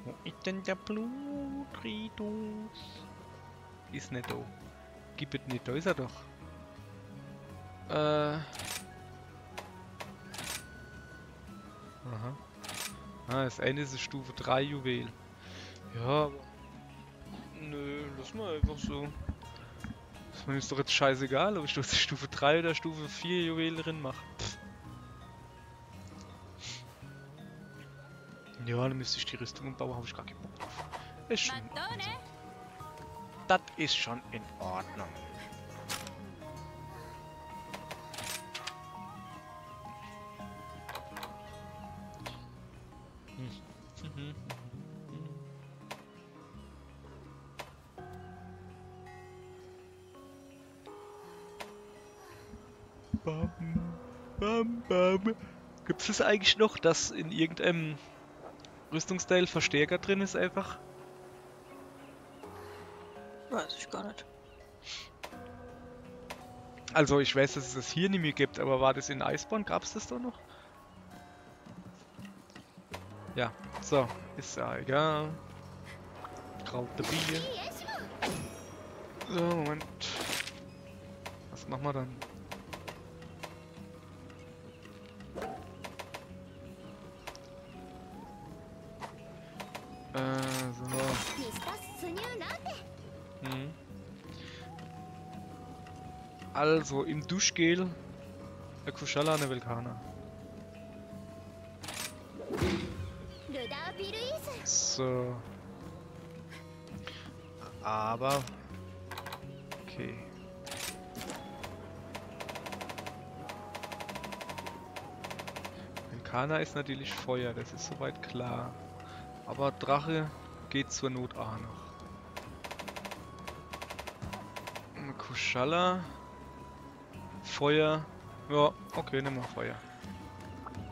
Wo ist denn der Blutritus? Ist nicht da. Gib es nicht, da ist er doch. Aha. Ah, das eine ist Stufe 3 Juwel. Ja, aber... Nö, lass mal einfach so. Mir ist doch jetzt scheißegal, ob ich das Stufe 3 oder Stufe 4 Juwel drin mache. Ja, dann müsste ich die Rüstung bauen, habe ich gar keinen Bock drauf. Ist schon in Ordnung. Das ist schon in Ordnung. Bam, bam, bam. Gibt es eigentlich noch, dass in irgendeinem Rüstungsteil Verstärker drin ist einfach? Weiß ich gar nicht. Also ich weiß, dass es das hier nicht mehr gibt, aber war das in Iceborne? Gab es das da noch? Ja, so, ist ja egal. Graute Bier. So, Moment. Was machen wir dann? So. Mhm. Also, im Duschgel der Kushala eine Vulkana. So. Aber. Okay. Vulkana ist natürlich Feuer, das ist soweit klar. Aber Drache geht zur Not auch noch. Kushala. Feuer. Ja, okay, nimm mal Feuer.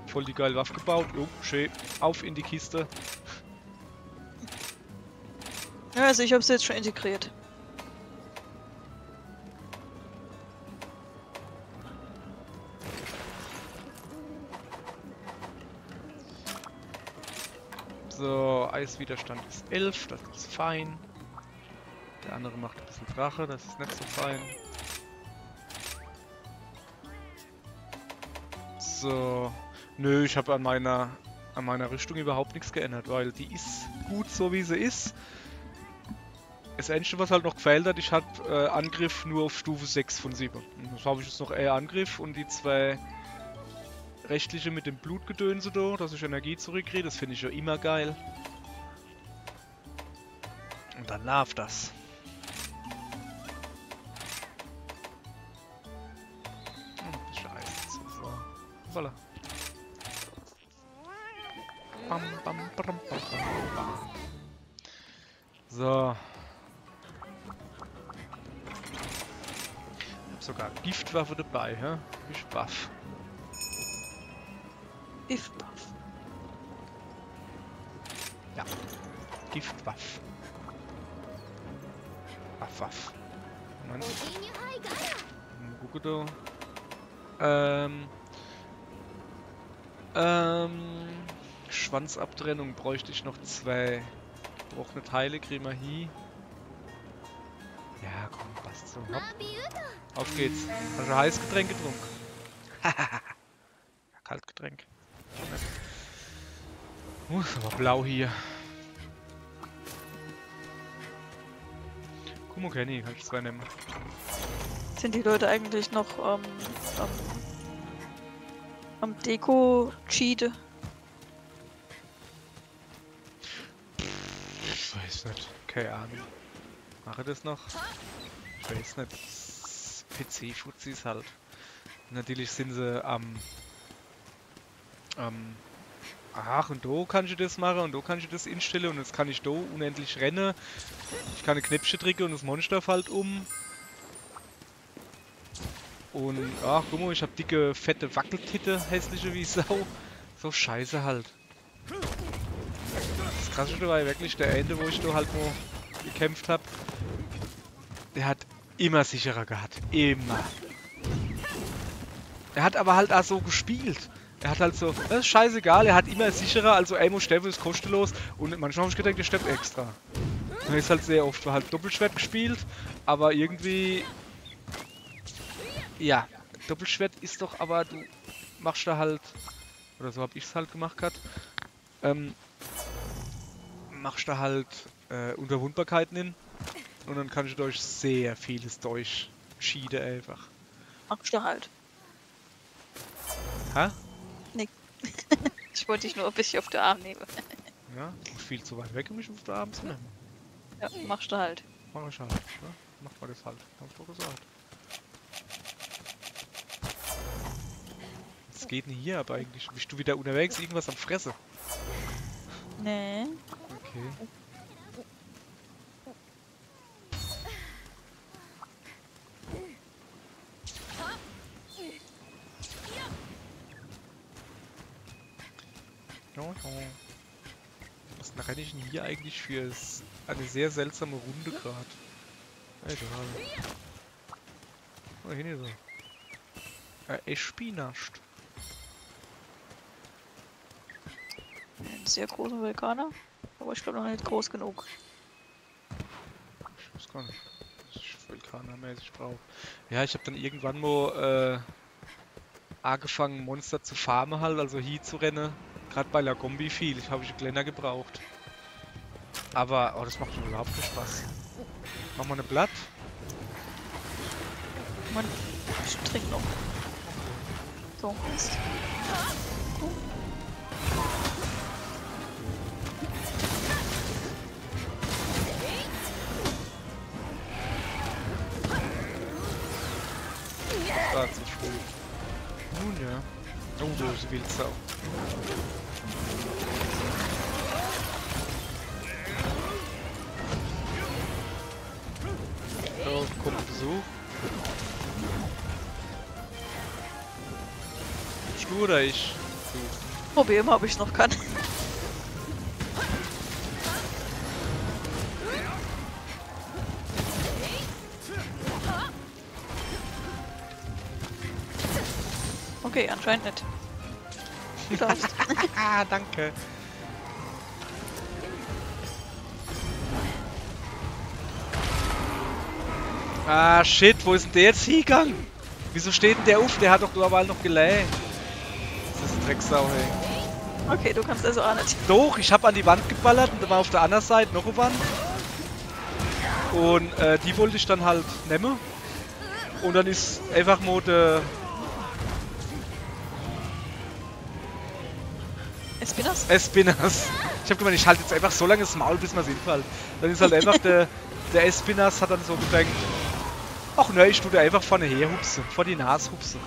Voll die geile Waffe gebaut. Jo, schön. Auf in die Kiste. Ja, also ich habe es jetzt schon integriert. So, Eiswiderstand ist 11, das ist fein. Der andere macht ein bisschen Drache, das ist nicht so fein. So. Nö, ich habe an meiner Rüstung überhaupt nichts geändert, weil die ist gut so wie sie ist. Das Einzige, was halt noch gefehlt hat, ich hatte Angriff nur auf Stufe 6 von 7. Und das habe ich jetzt noch eher Angriff und die zwei rechtliche mit dem Blutgedönse da, dass ich Energie zurückkriege, das finde ich ja immer geil. Und dann läuft das. Scheiße. So. Voila. Bam, bam, bam, bam, bam, bam. So. Ich hab sogar Giftwaffe dabei, hä? Ich baff. Giftbuff. Ja. Giftwaff. Waff. Moment. Gucke da. Schwanzabtrennung bräuchte ich noch 2 gebrochene Teile, kriegen wir hier. Ja, komm, passt so. Hopp. Auf geht's. Hast du Heißgetränk getrunken? Hahaha. Kaltgetränk. Ist aber blau hier. Kumo Kenny, kann ich 2 nehmen. Sind die Leute eigentlich noch am Deko-Cheat? Ich weiß nicht. Keine Ahnung. Mache das noch? Ich weiß nicht. PC-Fuzis halt. Natürlich sind sie ach, und da kann ich das machen und da kann ich das instellen und jetzt kann ich da unendlich rennen. Ich kann eine Knäpfchen drücken und das Monster fällt um. Und ach, guck mal, ich hab dicke, fette Wackeltitte, hässliche wie Sau. So scheiße halt. Das Krasse war ja wirklich der Ende, wo ich da halt nur gekämpft hab. Der hat immer sicherer gehabt. Immer. Er hat aber halt auch so gespielt. Er hat halt so, das ist scheißegal, er hat immer sicherer, also Amo Steffen ist kostenlos und manchmal habe ich gedacht, der stirbt extra. Und ist halt sehr oft halt Doppelschwert gespielt, aber irgendwie, ja, Doppelschwert ist doch, aber du machst da halt, oder so habe ich es halt gemacht gehabt, machst da halt Unterwundbarkeiten hin und dann kannst du durch sehr vieles durchschieden einfach. Machst du halt. Hä? Ich wollte dich nur ein bisschen auf den Arm nehmen. Ja, viel zu weit weg, um mich auf den Arm zu nehmen. Ja, machst du halt. Mach ich halt, ne? Mach mal das halt, hab ich doch gesagt. Was geht denn hier aber eigentlich? Bist du wieder unterwegs? Irgendwas am Fresse? Nee. Okay. Was renne ich denn hier eigentlich für eine sehr seltsame Runde gerade? Egal. Oh, hier nicht so. Ich spiel nicht. Einen sehr großen Vulkaner. Aber ich glaube noch nicht groß genug. Ich weiß gar nicht, was ich vulkanermäßig brauche. Ja, ich habe dann irgendwann mal angefangen, Monster zu farmen halt, also hier zu rennen. Gerade bei Lagombi viel. Ich habe einen Kleiner gebraucht. Aber, oh, das macht schon überhaupt keinen Spaß. Machen wir eine Blatt? Mann, ich trinke noch. So, Mist. Da hat sich früh. Nun ja. Oh, du bist Wildsau. So, kommt Besuch. Du oder ich? Du. Probieren, ob ich noch kann. Okay, anscheinend nicht. Du darfst. Ah, danke. Ah, shit, wo ist denn der jetzt hingegangen? Wieso steht denn der auf? Der hat doch überall noch gelähmt. Das ist ein Drecksau, hey. Okay, du kannst also auch nicht. Doch, ich hab an die Wand geballert und da war auf der anderen Seite noch eine Wand. Und die wollte ich dann halt nehmen. Und dann ist einfach mal der... Espinas? Espinas. Ich hab gemeint, ich halte jetzt einfach so lange das Maul, bis man es hinfällt. Dann ist halt einfach der Espinas hat dann so gedacht, ach ne, ich tue da einfach vorne her hupse, vor die Nase hupse.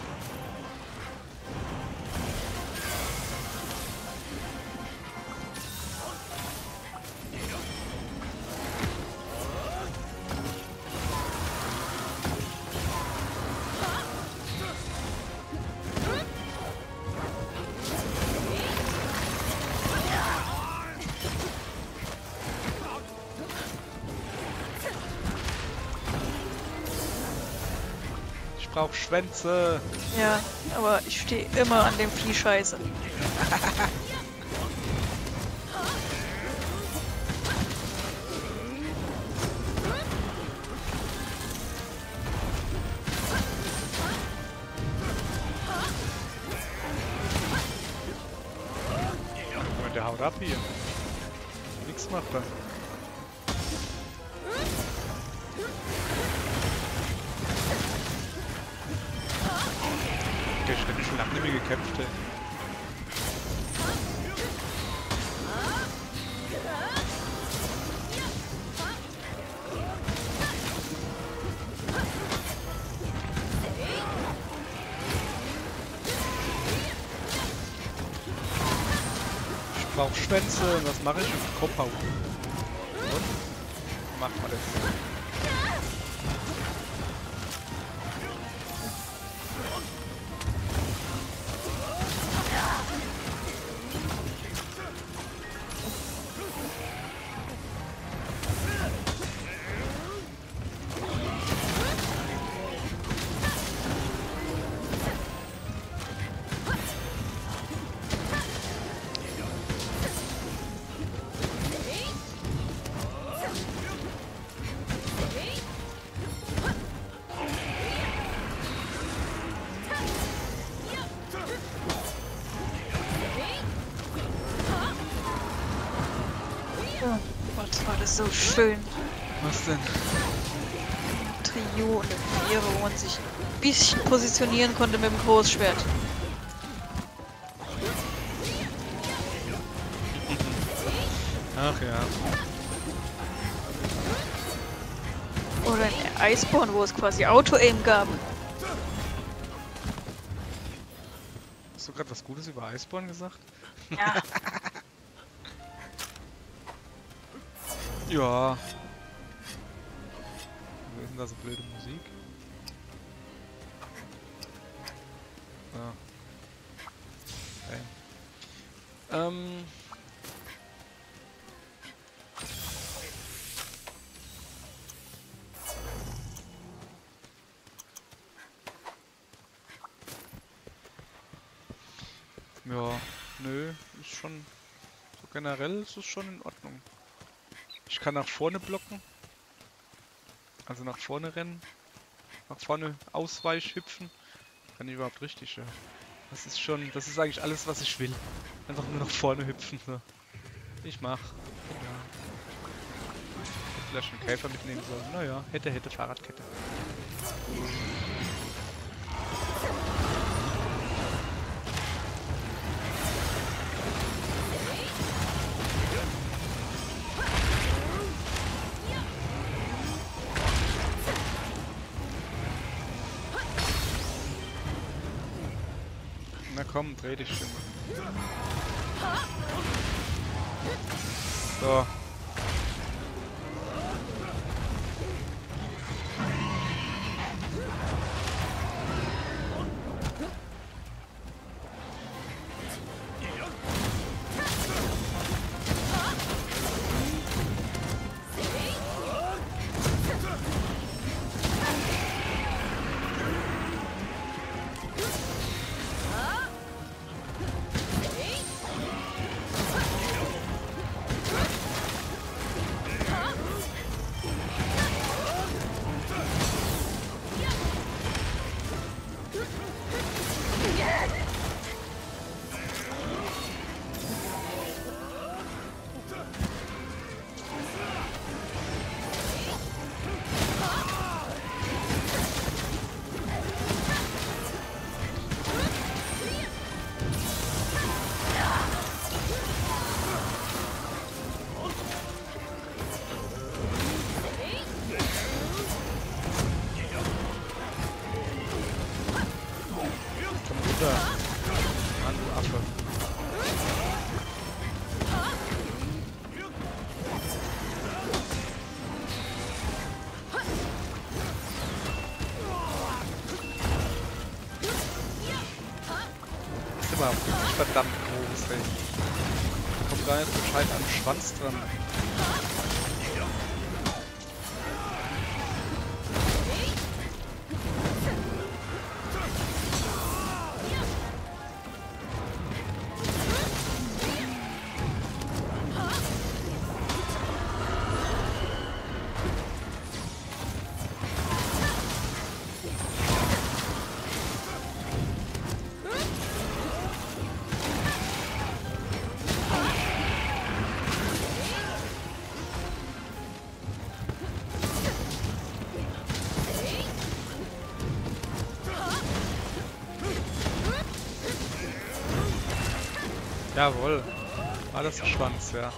Ich brauch Schwänze. Ja, aber ich stehe immer an dem Vieh scheiße. Der haut ab hier. Nix macht er. Der hat schon lange nicht mehr gekämpft, ey. Ich brauch Schwänze und was mache ich? Kopf hauen. Und? Macht man das. Gott, war das so schön. Was denn? Trio und eine Viere, wo man sich ein bisschen positionieren konnte mit dem Großschwert. Ach ja. Oder in Iceborne, wo es quasi Auto-Aim gab. Hast du gerade was Gutes über Iceborne gesagt? Ja. Ja. Wo ist denn da so blöde Musik? Ah. Okay. Ja, nö, ist schon... So generell ist es schon in Ordnung. Ich kann nach vorne blocken. Also nach vorne rennen. Nach vorne Ausweich hüpfen. Kann ich überhaupt richtig, ja. Das ist schon... Das ist eigentlich alles, was ich will. Einfach nur nach vorne hüpfen. So. Ich mach. Ja. vielleicht einen Käfer mitnehmen sollen. Naja, hätte Fahrradkette. Na komm, dreh dich schon. So. Mann, du Affe. Das ist aber wirklich verdammt groß, ey. Kommt gar nicht Bescheid am Schwanz dran. Jawohl. War das der Schwanz, ja. Ja.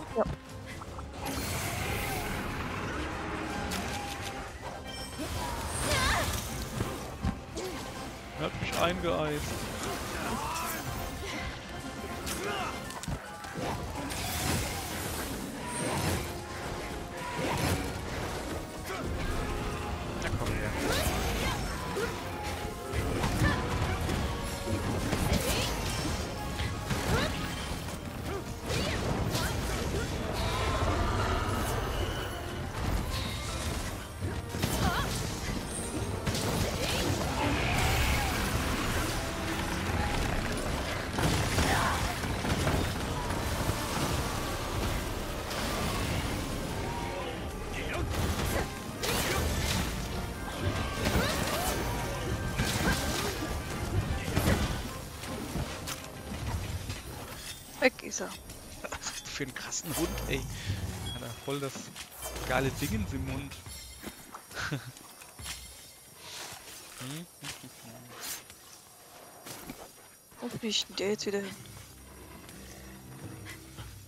Er hat mich eingeeist. Na komm her. Weg ist er. Was hast du für einen krassen Hund, ey? Hat er voll das geile Dingens im Mund. Wo fliegt denn der jetzt wieder hin?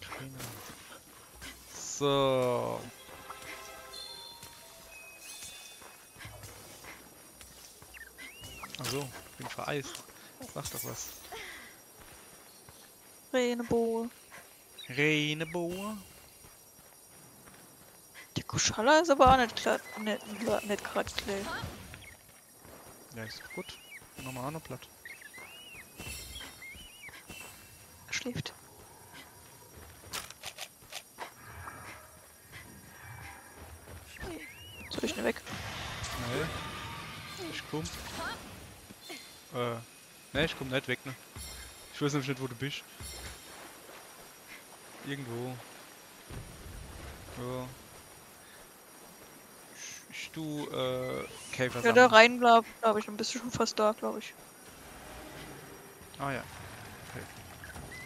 Keine Ahnung. So. Achso, bin vereist. Sag doch was. Reneboe. Reneboe? Der Kuschala ist aber auch nicht klar, nicht gerade klar. Ja, ist gut. Machen wir auch noch platt. Er schläft. Soll ich nicht weg? Nee. Ich komm. Ne, ich komm nicht weg, ne? Ich weiß nämlich nicht, wo du bist. Irgendwo. Ja. Du, Käfer Ja, da sammeln. rein, glaub ich, dann bist du schon fast da, glaube ich. Ah ja. Okay.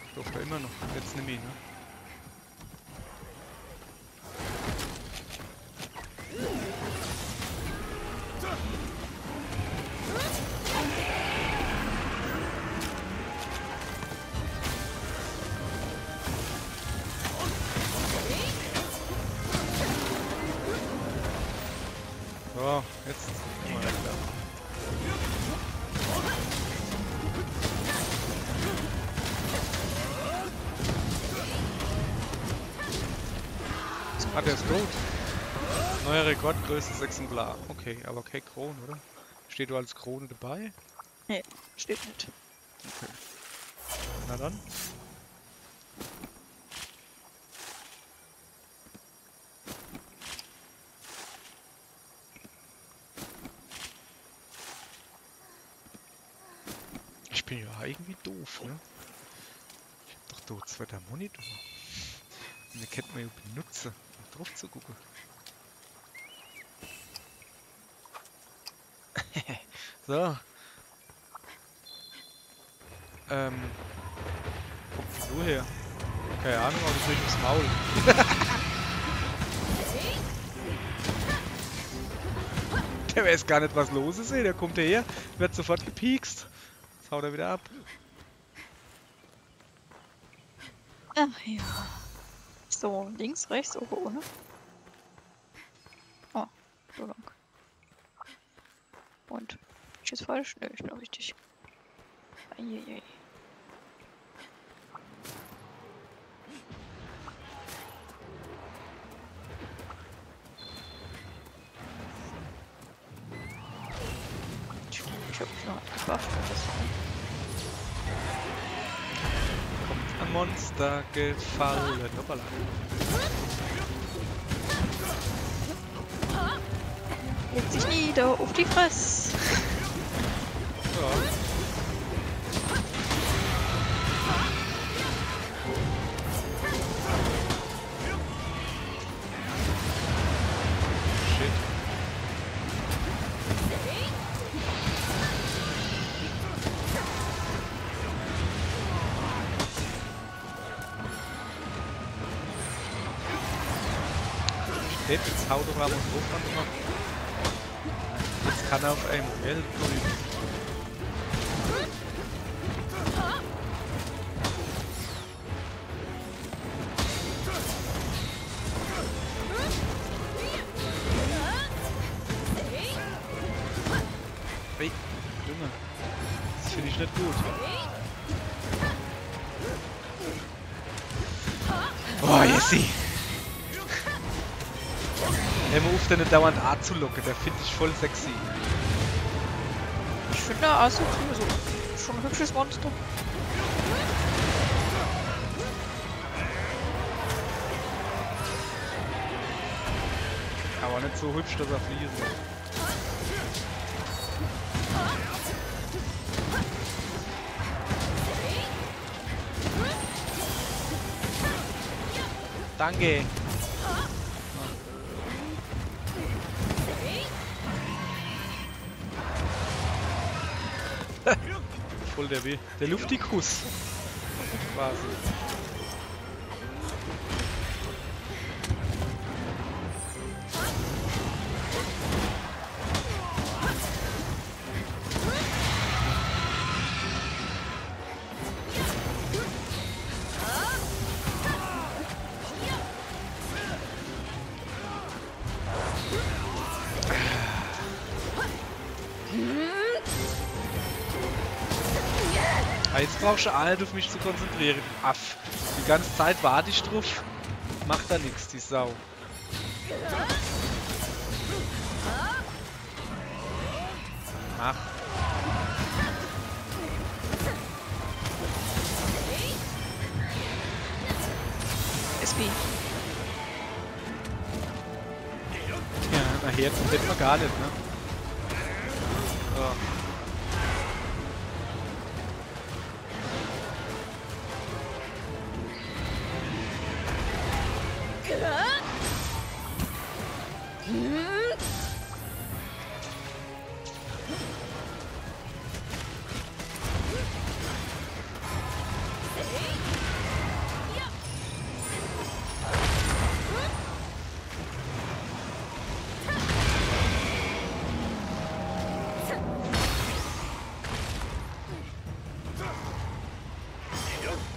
Ich durfte immer noch. Jetzt nimm ihn, ne? Ah, der ist tot. Neuer Rekord, größtes Exemplar. Okay, aber keine Krone, oder? Steht du als Krone dabei? Nee, steht nicht. Okay. Na dann. Ich bin ja irgendwie doof, ne? Ich hab doch dort zwei der Monitor. Und den könnte man ja benutzen, um drauf zu gucken. So. Wo kommst du her? Keine Ahnung, aber ich durch aufs Maul. Der weiß gar nicht, was los ist, ey. Der kommt hierher, wird sofort gepiekst. Jetzt haut er wieder ab. Ach ja. So, links, rechts, oben, ohne. Oh, so lang. Und, bin ich jetzt falsch? Nö, ich bin richtig. Eieiei. Ich hab mich noch nicht gebufft. Kommt ein Monster gefallen. Hoppala. Legt sich nieder auf die Fresse. Ja. Shit. Jetzt haut er mal drauf an. Jetzt kann er auf einem Geld drücken. Hey, Junge. Das finde ich nicht gut. Oh, Jessie. Hör mal auf, den dauernd A zu locken. Der finde ich voll sexy. Ich finde also schon ein hübsches Monster. Aber nicht so hübsch, dass er fliegen. Danke. Voll der Luftikus. Quasi. Jetzt brauchst du Alt, auf mich zu konzentrieren. Aff. Die ganze Zeit warte ich drauf. Macht da nichts, die Sau. Ach. SB. Ja, nachher kommt man gar nicht, ne? So.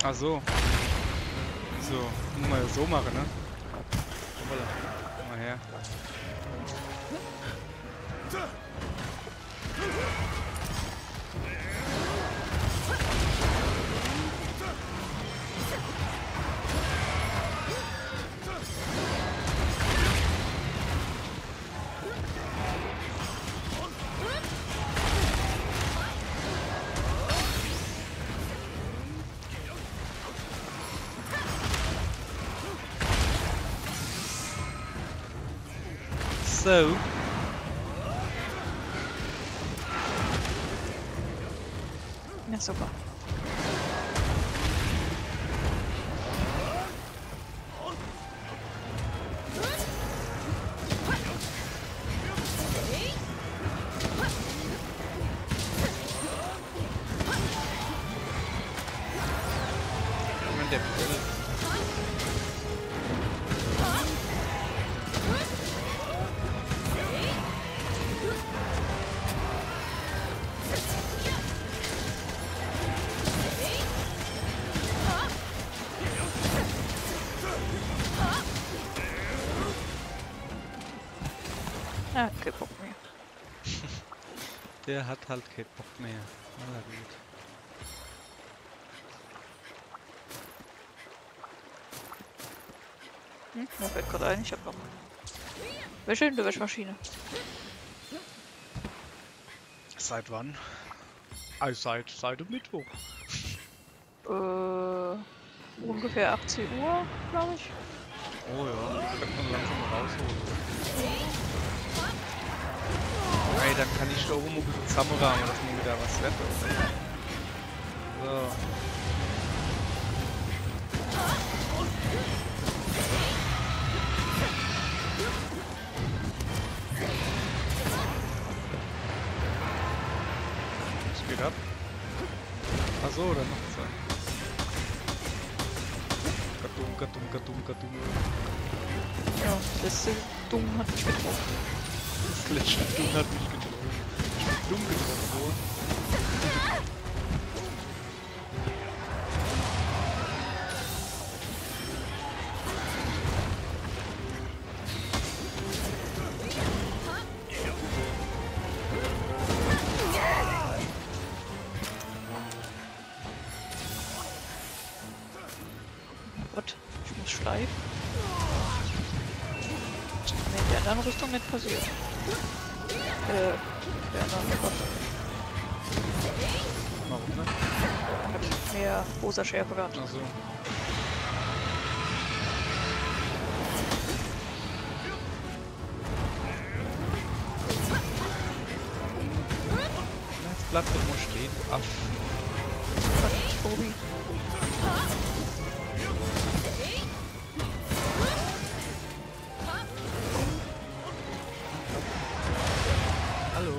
Ach so. So, muss man das so machen, ne? Hoppala. Komm mal her. so. Ja, super. Moment, der Befehl. Ja, okay, Bock mehr. Der hat halt keinen Bock mehr. Na gut. Mir fällt gerade ein, ich hab noch Wäsche in der Wäschmaschine. Seit wann? Also seit dem Mittwoch. Ungefähr 18 Uhr, glaube ich. Oh ja, das könnte man langsam mal rausholen. Ey, dann kann ich da oben ein bisschen zusammenrahmen, dass mir wieder was wird. So. Was geht ab? Achso, dann noch zwei. Gadum. Ja, das letzte Dumm hat mich getroffen. Das letzte Dumm hat mich getroffen. Ich bin dumm getroffen worden. Gott, ich muss schleifen. Nee, in der anderen Richtung nicht passiert. Der anderen Gott. Warum nicht? Da hab ich mehr rosa Schärfe gehabt. Achso. Jetzt bleib doch mal stehen, du Aff. Gott, Tobi. Hallo.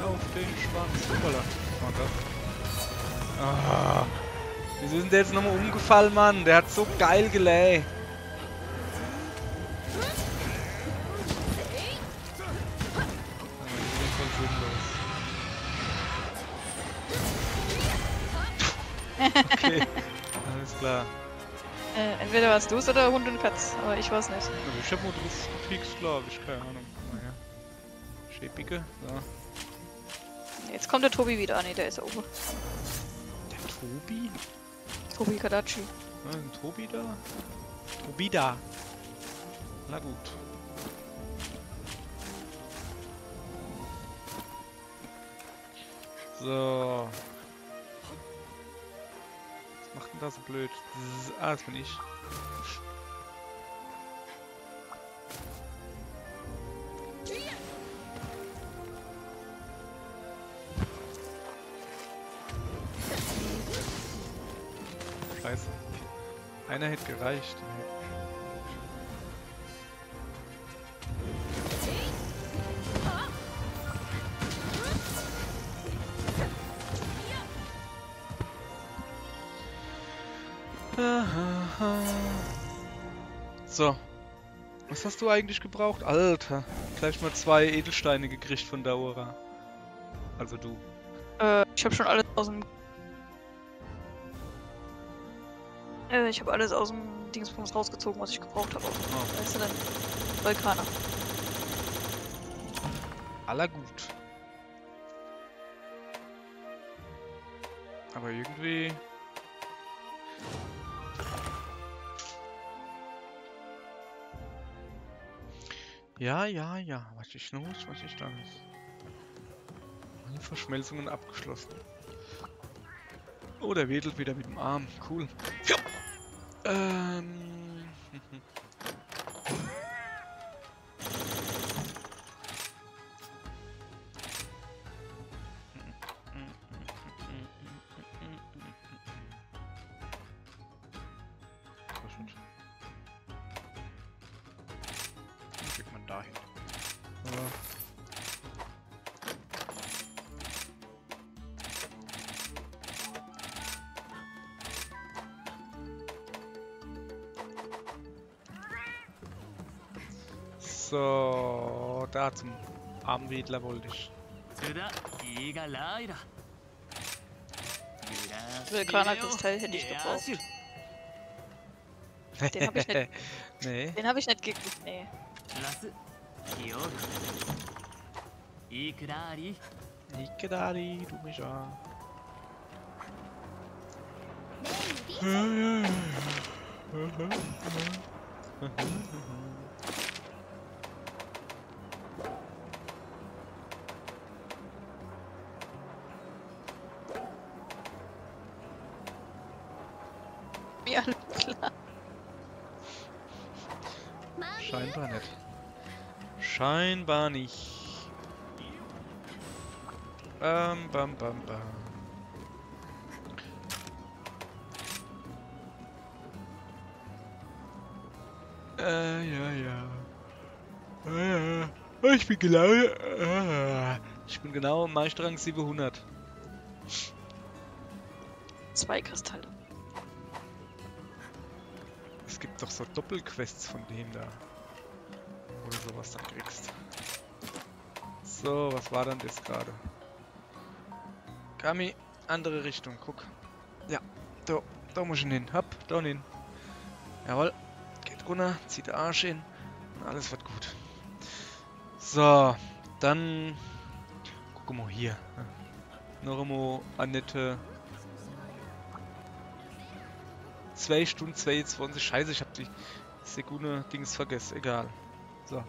Auf den Schwanz. Hoppala. Oh Gott. Ah. Wieso ist denn der jetzt nochmal umgefallen, Mann? Der hat so geil geläh. Okay, alles klar. Entweder warst du es oder Hund und Katz, aber ich war's nicht. Also ich hab mal drauf gefixt, glaube ich. Keine Ahnung. Naja. Schäbige. So. Jetzt kommt der Tobi wieder. Ah ne, der ist oben. Der Tobi? Tobi Kadachi. Ein Tobi da? Tobi da. Na gut. So. Was macht denn das so blöd? Ah, das bin ich. Scheiße. Einer hätte gereicht. So. Was hast du eigentlich gebraucht? Alter. Gleich mal 2 Edelsteine gekriegt von Daora. Also du. Ich habe schon alles aus dem... ich habe alles aus dem Dingsbums rausgezogen, was ich gebraucht habe. Oh. Weißt du denn? Vulkaner. Aller gut. Aber irgendwie... Ja. Was ist los? Was ist das? Verschmelzungen abgeschlossen. Oh, der wedelt wieder mit dem Arm. Cool. Ja. Wie kriegt man dahin? So, da zum Armwedler wollte ich. Vulkanerkristall hätte ich gebraucht. Den habe ich nicht. Nee. Den habe ich nicht gekriegt, nee. Ikedari, du mich an. Ja, klar. Scheinbar nicht. Scheinbar nicht. Bam, bam, bam. Ja. Ich bin genau. Ich bin genau Meisterrang 700. 2 Kristalle. Es gibt doch so Doppelquests von dem da. Wo du sowas dann kriegst. So, was war dann das gerade? Kami, andere Richtung, guck. Ja, da muss ich hin. Hopp, da hin. Jawohl. Geht runter, zieht den Arsch hin und alles wird gut. So, dann gucken wir hier. Noch einmal Annette. 2 Stunden 22. Scheiße, ich hab die Sekunde Dings vergessen. Egal. So.